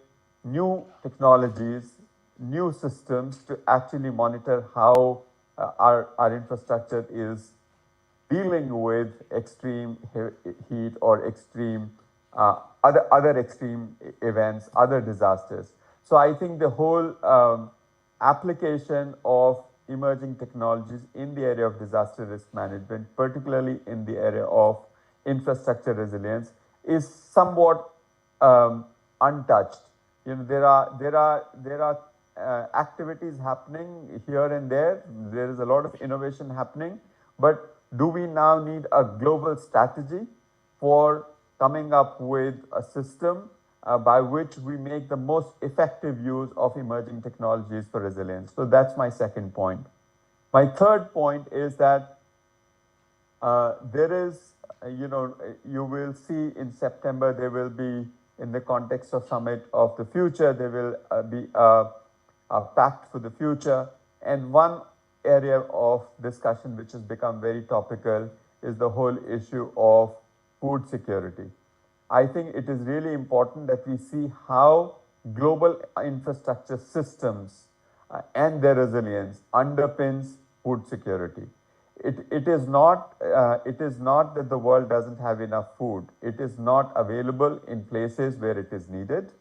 new technologies, new systems to actually monitor how our infrastructure is dealing with extreme heat or extreme other extreme events, other disasters. So I think the whole application of emerging technologies in the area of disaster risk management, particularly in the area of infrastructure resilience, is somewhat untouched. You know, there are activities happening here and there. There is a lot of innovation happening, but do we now need a global strategy for coming up with a system by which we make the most effective use of emerging technologies for resilience? So that's my second point. My third point is that there is, you know, you will see in September there will be in the context of Summit of the Future. There will be a pact for the future. And one area of discussion which has become very topical is the whole issue of food security. I think it is really important that we see how global infrastructure systems and their resilience underpins food security. It is not that the world doesn't have enough food. It is not available in places where it is needed.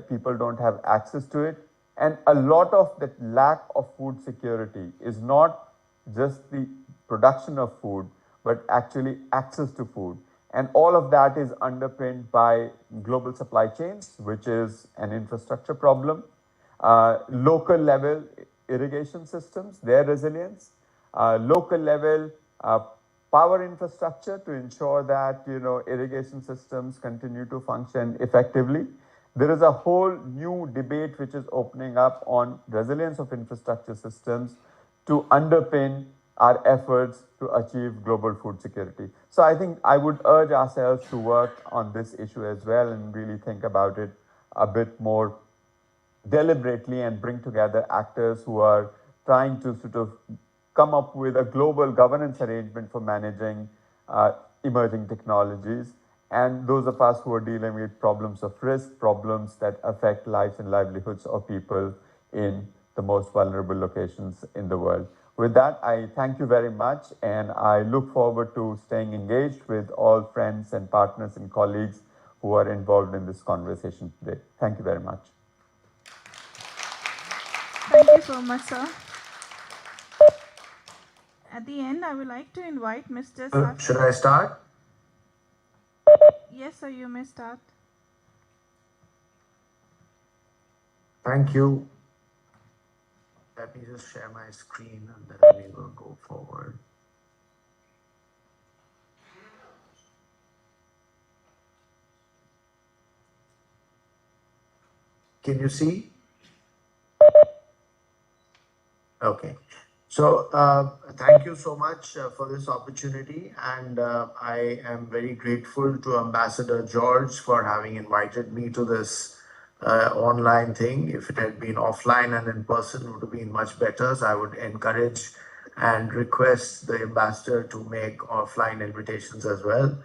People don't have access to it, and a lot of that lack of food security is not just the production of food, but actually access to food. And all of that is underpinned by global supply chains, which is an infrastructure problem. Local level irrigation systems, their resilience, local level power infrastructure to ensure that irrigation systems continue to function effectively. There is a whole new debate which is opening up on resilience of infrastructure systems to underpin our efforts to achieve global food security. So I think I would urge ourselves to work on this issue as well and really think about it a bit more deliberately and bring together actors who are trying to sort of come up with a global governance arrangement for managing emerging technologies, and those of us who are dealing with problems of risk, problems that affect lives and livelihoods of people in the most vulnerable locations in the world. With that, I thank you very much, and I look forward to staying engaged with all friends and partners and colleagues who are involved in this conversation today. Thank you very much. Thank you so much, sir. At the end, I would like to invite Mr. Saf. Should I start? Yes, sir, you may start. Thank you. Let me just share my screen and then we will go forward. Can you see? Okay. So thank you so much for this opportunity, and I am very grateful to Ambassador George for having invited me to this online thing. If it had been offline and in person, it would have been much better. So I would encourage and request the ambassador to make offline invitations as well.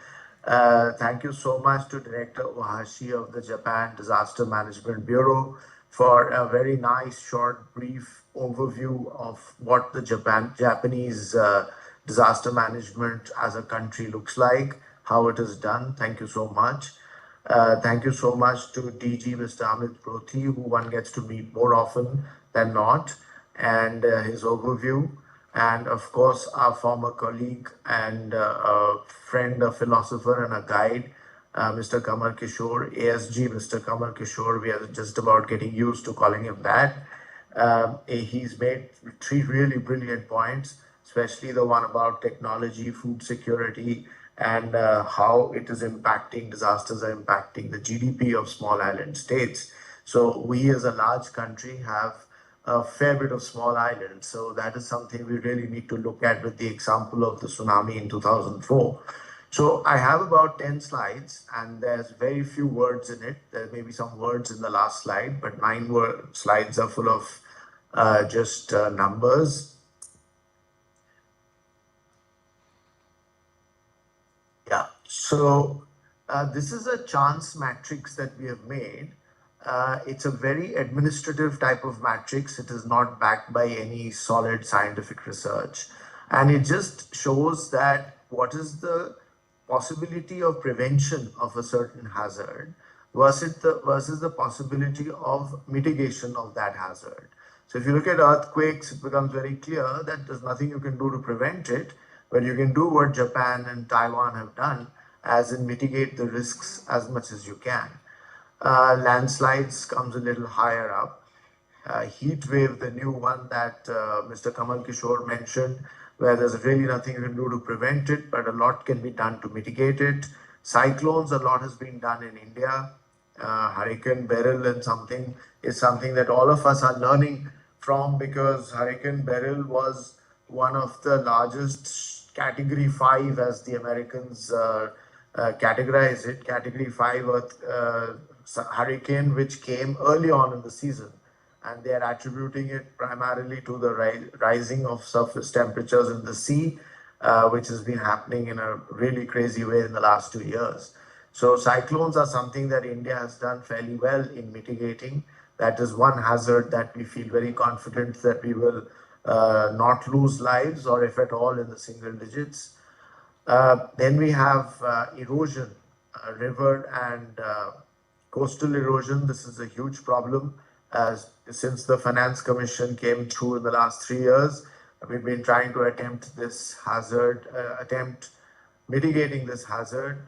Thank you so much to Director Ohashi of the Japan Disaster Management Bureau for a very nice, short, brief overview of what the Japanese disaster management as a country looks like, how it is done. Thank you so much. Thank you so much to DG Mr. Amit Prothi, who one gets to meet more often than not, and his overview. And of course, our former colleague and a friend, a philosopher and a guide, Mr. Kamal Kishore, ASG Mr. Kamal Kishore. We are just about getting used to calling him that. He's made 3 really brilliant points, especially the one about technology, food security, and how it is impacting, disasters are impacting the GDP of small island states. So we as a large country have a fair bit of small islands. So that is something we really need to look at with the example of the tsunami in 2004. So I have about 10 slides, and there's very few words in it. There may be some words in the last slide, but 9 slides are full of just numbers. Yeah, so this is a chance matrix that we have made. It's a very administrative type of matrix. It is not backed by any solid scientific research. And it just shows that what is the possibility of prevention of a certain hazard versus the possibility of mitigation of that hazard. So if you look at earthquakes, it becomes very clear that there's nothing you can do to prevent it, but you can do what Japan and Taiwan have done, as in mitigate the risks as much as you can. Landslides comes a little higher up. Heat wave, the new one that Mr. Kamal Kishore mentioned, where there's really nothing you can do to prevent it, but a lot can be done to mitigate it. Cyclones, a lot has been done in India. Hurricane Beryl and something that all of us are learning from, because Hurricane Beryl was one of the largest category 5, as the Americans categorize it. Category 5 hurricane, which came early on in the season, and they are attributing it primarily to the rising of surface temperatures in the sea, which has been happening in a really crazy way in the last 2 years. So cyclones are something that India has done fairly well in mitigating. That is one hazard that we feel very confident that we will not lose lives, or if at all in the single digits. Then we have erosion, river and coastal erosion. This is a huge problem, as since the Finance Commission came through in the last 3 years, we've been trying to attempt this hazard, mitigating this hazard,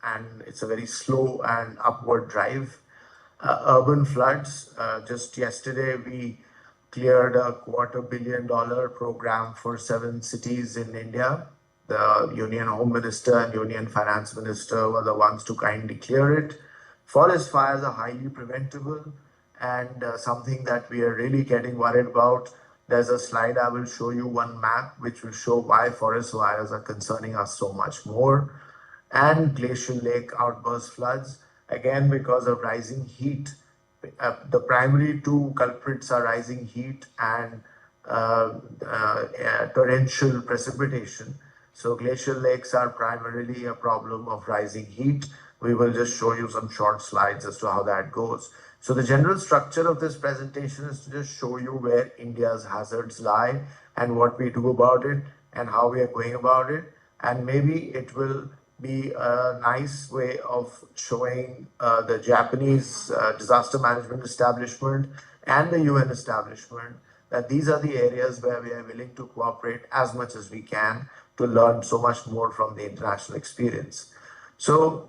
and it's a very slow and upward drive. Urban floods. Just yesterday, we cleared a $250 million program for 7 cities in India. The Union Home Minister and Union Finance Minister were the ones to kindly clear it. Forest fires are highly preventable and something that we are really getting worried about. There's a slide I will show you, one map, which will show why forest fires are concerning us so much more. And glacial lake outburst floods, again because of rising heat. The primary two culprits are rising heat and torrential precipitation. So glacial lakes are primarily a problem of rising heat. We will just show you some short slides as to how that goes. So the general structure of this presentation is to just show you where India's hazards lie and what we do about it and how we are going about it. And maybe it will be a nice way of showing the Japanese disaster management establishment and the UN establishment that these are the areas where we are willing to cooperate as much as we can to learn so much more from the international experience. So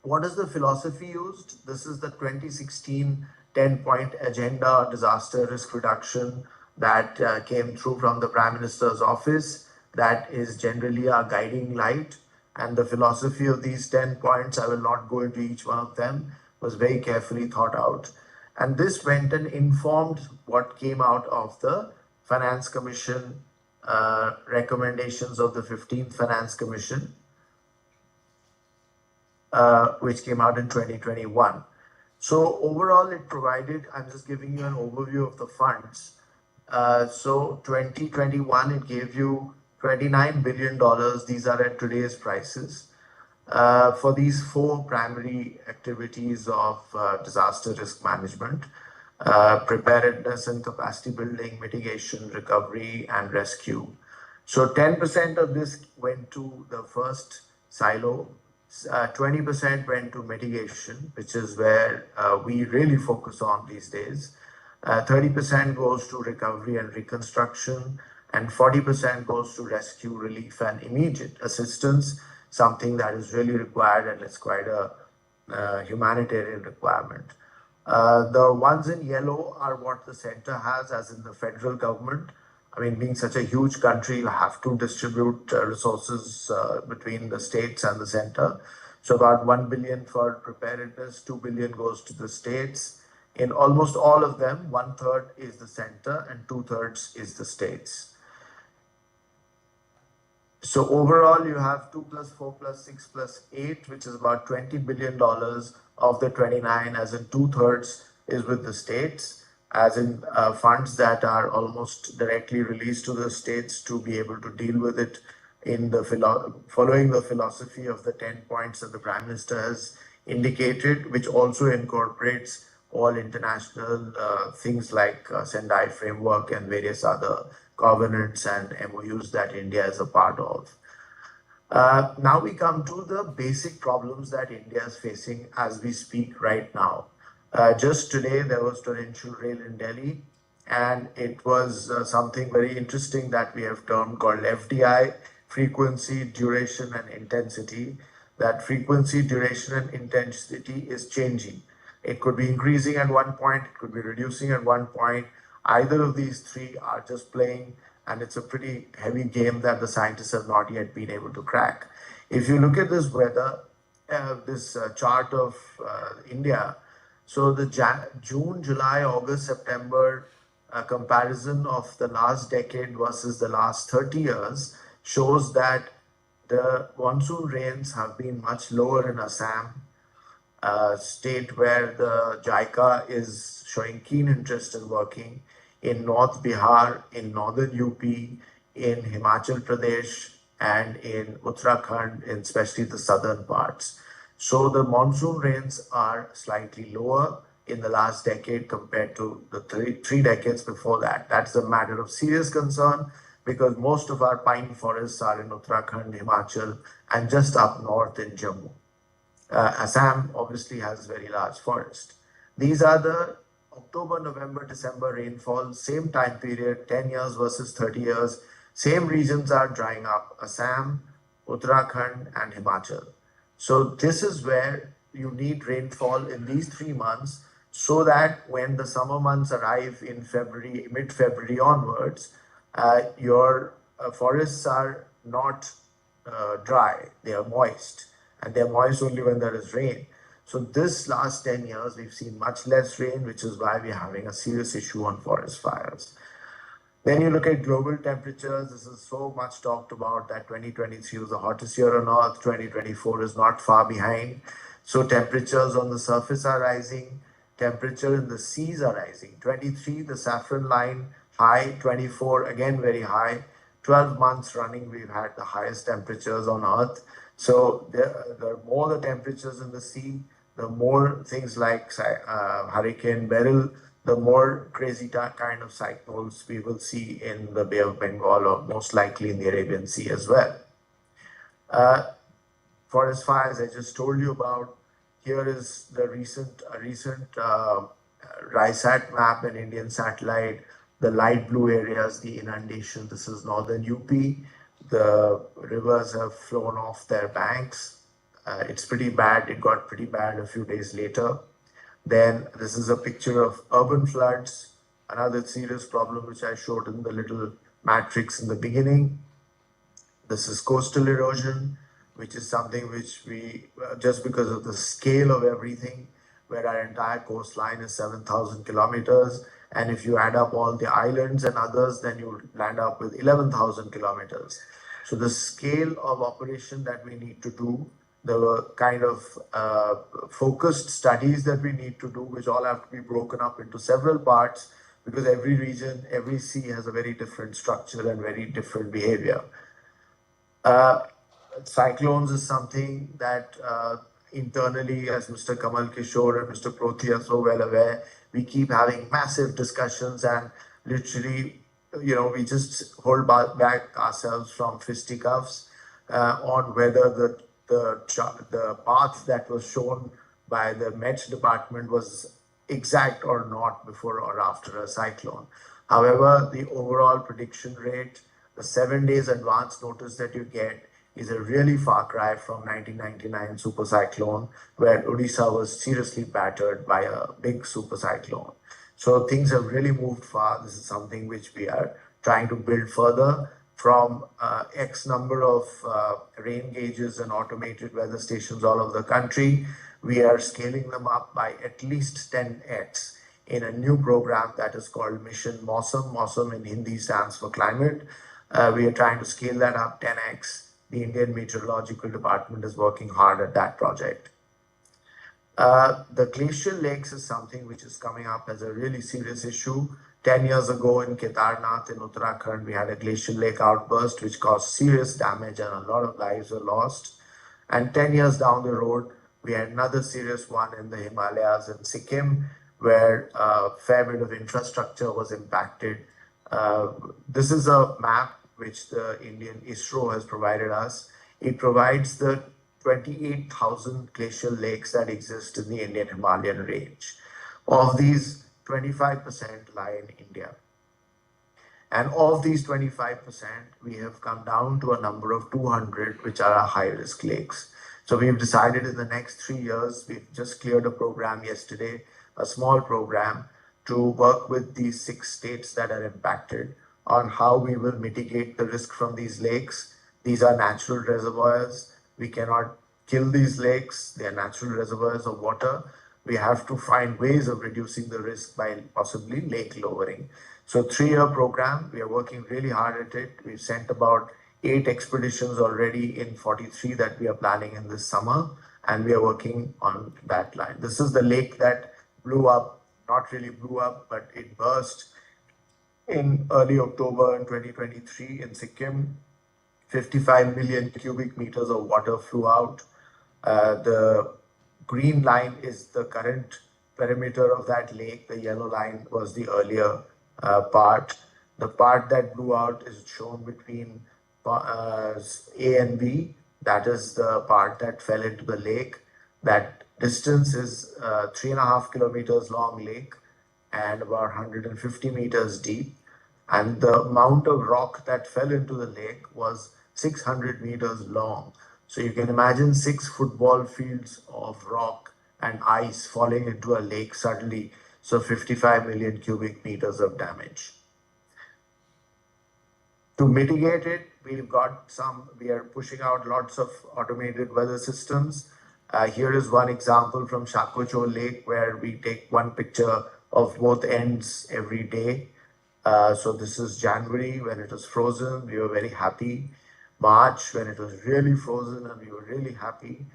what is the philosophy used? This is the 2016 10-point agenda disaster risk reduction that came through from the Prime Minister's office. That is generally our guiding light. And the philosophy of these 10 points, I will not go into each one of them, was very carefully thought out. And this went and informed what came out of the Finance Commission recommendations of the 15th Finance Commission, which came out in 2021. So overall, it provided, I'm just giving you an overview of the funds. So 2021, it gave you $29 billion. These are at today's prices. For these 4 primary activities of disaster risk management, preparedness and capacity building, mitigation, recovery, and rescue. So 10% of this went to the first silo, 20% went to mitigation, which is where we really focus on these days. 30% goes to recovery and reconstruction, and 40% goes to rescue, relief, and immediate assistance, something that is really required, and it's quite a humanitarian requirement. The ones in yellow are what the center has, as in the federal government. I mean, being such a huge country, you have to distribute resources between the states and the center. So about 1 billion for preparedness, 2 billion goes to the states. In almost all of them, 1/3 is the center and 2/3 is the states. So overall, you have 2 + 4 + 6 + 8, which is about $20 billion of the 29, as in 2/3 is with the states, as in funds that are almost directly released to the states to be able to deal with it in the following the philosophy of the 10 points that the Prime Minister has indicated, which also incorporates all international things like Sendai framework and various other covenants and MOUs that India is a part of. Now we come to the basic problems that India is facing as we speak right now. Just today, there was torrential rain in Delhi, and it was something very interesting that we have termed called FDI, frequency, duration, and intensity. That frequency, duration, and intensity is changing. It could be increasing at one point, it could be reducing at one point. Either of these three are just playing, and it's a pretty heavy game that the scientists have not yet been able to crack. If you look at this weather, this chart of India, so the June, July, August, September comparison of the last decade versus the last 30 years shows that the monsoon rains have been much lower in Assam, a state where the JICA is showing keen interest in working, in North Bihar, in northern UP, in Himachal Pradesh, and in Uttarakhand, in especially the southern parts. So the monsoon rains are slightly lower in the last decade compared to the three decades before that. That's a matter of serious concern because most of our pine forests are in Uttarakhand, Himachal, and just up north in Jammu. Assam obviously has very large forest. These are the October, November, December rainfall, same time period, 10 years versus 30 years. Same regions are drying up, Assam, Uttarakhand, and Himachal. So this is where you need rainfall in these 3 months so that when the summer months arrive in February, mid-February onwards, your forests are not dry, they are moist, and they're moist only when there is rain. So this last 10 years, we've seen much less rain, which is why we're having a serious issue on forest fires. Then you look at global temperatures. This is so much talked about that 2023 was the hottest year on Earth. 2024 is not far behind. So temperatures on the surface are rising. Temperature in the seas are rising. 23, the saffron line, high. 24, again very high. 12 months running, we've had the highest temperatures on Earth. So the more the temperatures in the sea, the more things like Hurricane Beryl, the more crazy kind of cyclones we will see in the Bay of Bengal or most likely in the Arabian Sea as well. Forest fires I just told you about. Here is the recent RISAT map, an Indian satellite. The light blue areas, the inundation. This is northern UP. The rivers have flown off their banks. It's pretty bad. It got pretty bad a few days later. Then this is a picture of urban floods, another serious problem which I showed in the little matrix in the beginning. This is coastal erosion, which is something which we, just because of the scale of everything, where our entire coastline is 7,000 kilometers. And if you add up all the islands and others, then you land up with 11,000 kilometers. So the scale of operation that we need to do, the kind of focused studies that we need to do, which all have to be broken up into several parts, because every region, every sea has a very different structure and very different behavior. Cyclones is something that internally, as Mr. Kamal Kishore and Mr. Prothi are so well aware, we keep having massive discussions and literally, we just hold back ourselves from fisticuffs on whether the path that was shown by the Met Department was exact or not before or after a cyclone. However, the overall prediction rate, the 7 days advance notice that you get is a really far cry from 1999 super cyclone, where Odisha was seriously battered by a big super cyclone. So things have really moved far. This is something which we are trying to build further from X number of rain gauges and automated weather stations all over the country. We are scaling them up by at least 10x in a new program that is called Mission Mausam. Mausam in Hindi stands for climate. We are trying to scale that up 10x. The Indian Meteorological Department is working hard at that project. The glacial lakes is something which is coming up as a really serious issue. 10 years ago in Kedarnath in Uttarakhand, we had a glacial lake outburst which caused serious damage and a lot of lives were lost. And 10 years down the road, we had another serious one in the Himalayas in Sikkim, where a fair bit of infrastructure was impacted. This is a map which the Indian ISRO has provided us. It provides the 28,000 glacial lakes that exist in the Indian Himalayan range. Of these, 25% lie in India. And of these 25%, we have come down to a number of 200, which are our high-risk lakes. So we've decided in the next 3 years, we've just cleared a program yesterday, a small program, to work with these 6 states that are impacted on how we will mitigate the risk from these lakes. These are natural reservoirs. We cannot kill these lakes. They are natural reservoirs of water. We have to find ways of reducing the risk by possibly lake lowering. So 3-year program, we are working really hard at it. We've sent about 8 expeditions already in 43 that we are planning in this summer, and we are working on that line. This is the lake that blew up, not really blew up, but it burst in early October in 2023 in Sikkim. 55 million cubic meters of water flew out. The green line is the current perimeter of that lake. The yellow line was the earlier part. The part that blew out is shown between A and B. That is the part that fell into the lake. That distance is 3.5 kilometers long lake and about 150 meters deep. And the amount of rock that fell into the lake was 600 meters long. So you can imagine 6 football fields of rock and ice falling into a lake suddenly. So 55 million cubic meters of damage. To mitigate it, we are pushing out lots of automated weather systems. Here is one example from Shakocho Lake where we take one picture of both ends every day. So this is January when it was frozen, we were very happy. March when it was really frozen and we were really happy.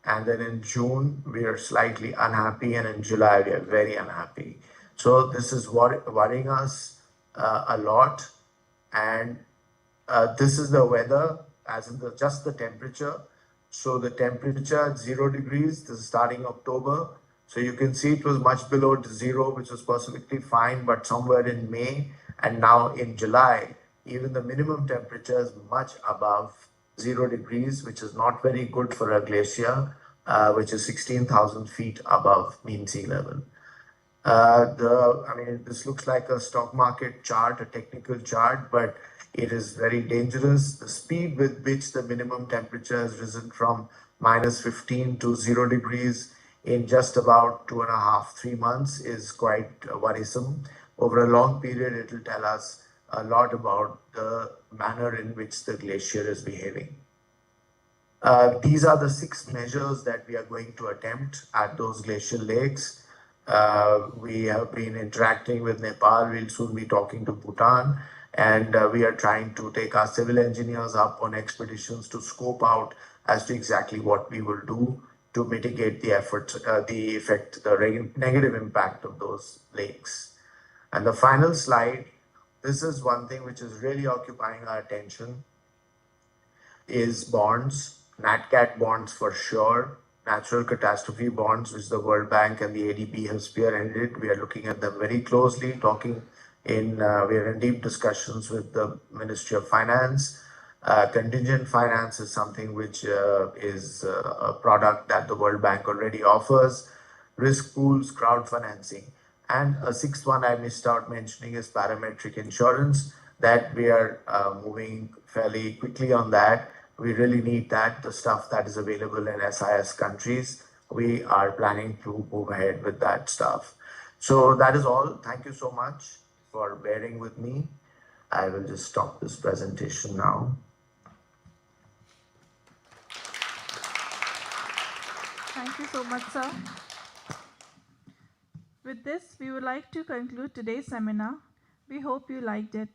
And then in June, we are slightly unhappy, and in July, we are very unhappy. So this is worrying us a lot. And this is the weather, as in just the temperature. So the temperature at 0 degrees, this is starting October. So you can see it was much below 0, which was perfectly fine, but somewhere in May and now in July, even the minimum temperature is much above 0 degrees, which is not very good for a glacier, which is 16,000 feet above mean sea level. This looks like a stock market chart, a technical chart, but it is very dangerous. The speed with which the minimum temperature has risen from -15 to 0 degrees in just about 2.5, 3 months is quite worrisome. Over a long period, it will tell us a lot about the manner in which the glacier is behaving. These are the 6 measures that we are going to attempt at those glacial lakes. We have been interacting with Nepal. We'll soon be talking to Bhutan. And we are trying to take our civil engineers up on expeditions to scope out as to exactly what we will do to mitigate the negative impact of those lakes. And the final slide, this is one thing which is really occupying our attention, is bonds, NatCat bonds for sure, natural catastrophe bonds, which the World Bank and the ADB have spearheaded. We are looking at them very closely, we are in deep discussions with the Ministry of Finance. Contingent finance is something which is a product that the World Bank already offers. Risk pools, crowdfunding. And a 6th one I missed out mentioning is parametric insurance, that we are moving fairly quickly on that. We really need that, the stuff that is available in SIS countries. We are planning to move ahead with that stuff. So that is all. Thank you so much for bearing with me. I will just stop this presentation now. Thank you so much, sir. With this, we would like to conclude today's seminar. We hope you liked it.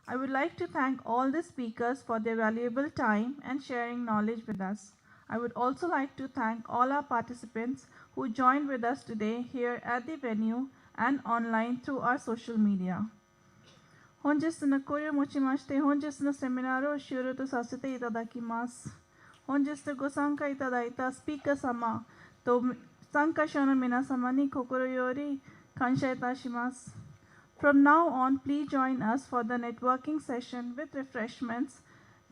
I would like to thank all the speakers for their valuable time and sharing knowledge with us. I would also like to thank all our participants who joined with us today here at the venue and online through our social media. 本日のこれをもちまして、本日のセミナーを終了とさせていただきます。本日ご参加いただいたスピーカー様と参加者の皆様に心より感謝いたします。From now on, please join us for the networking session with refreshments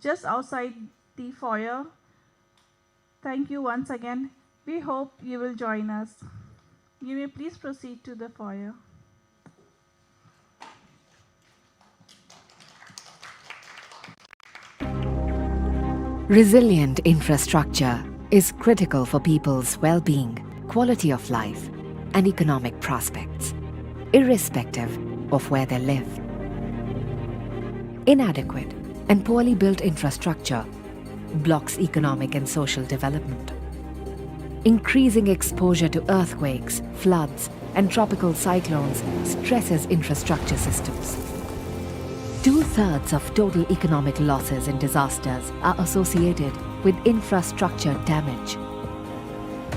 just outside the foyer. Thank you once again. We hope you will join us. You may please proceed to the foyer. Resilient infrastructure is critical for people's well-being, quality of life, and economic prospects, irrespective of where they live. Inadequate and poorly built infrastructure blocks economic and social development. Increasing exposure to earthquakes, floods, and tropical cyclones stresses infrastructure systems. 2/3 of total economic losses in disasters are associated with infrastructure damage.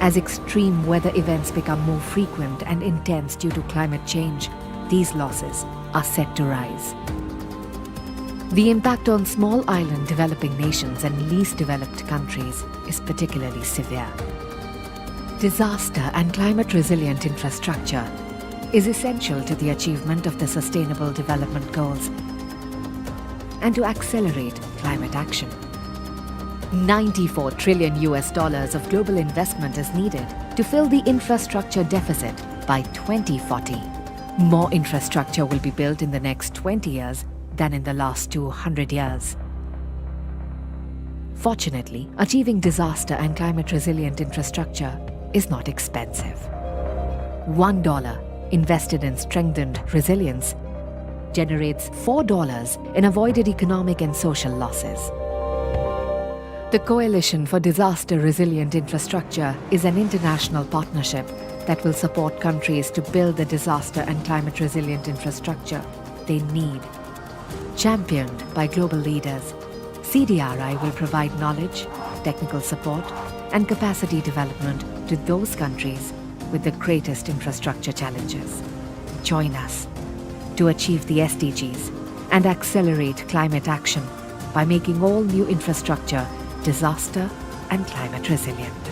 As extreme weather events become more frequent and intense due to climate change, these losses are set to rise. The impact on small island developing nations and least developed countries is particularly severe. Disaster and climate resilient infrastructure is essential to the achievement of the Sustainable Development Goals and to accelerate climate action. $94 trillion of global investment is needed to fill the infrastructure deficit by 2040. More infrastructure will be built in the next 20 years than in the last 200 years. Fortunately, achieving disaster and climate resilient infrastructure is not expensive. $1 invested in strengthened resilience generates $4 in avoided economic and social losses. The Coalition for Disaster Resilient Infrastructure is an international partnership that will support countries to build the disaster and climate resilient infrastructure they need. Championed by global leaders, CDRI will provide knowledge, technical support, and capacity development to those countries with the greatest infrastructure challenges. Join us to achieve the SDGs and accelerate climate action by making all new infrastructure disaster and climate resilient.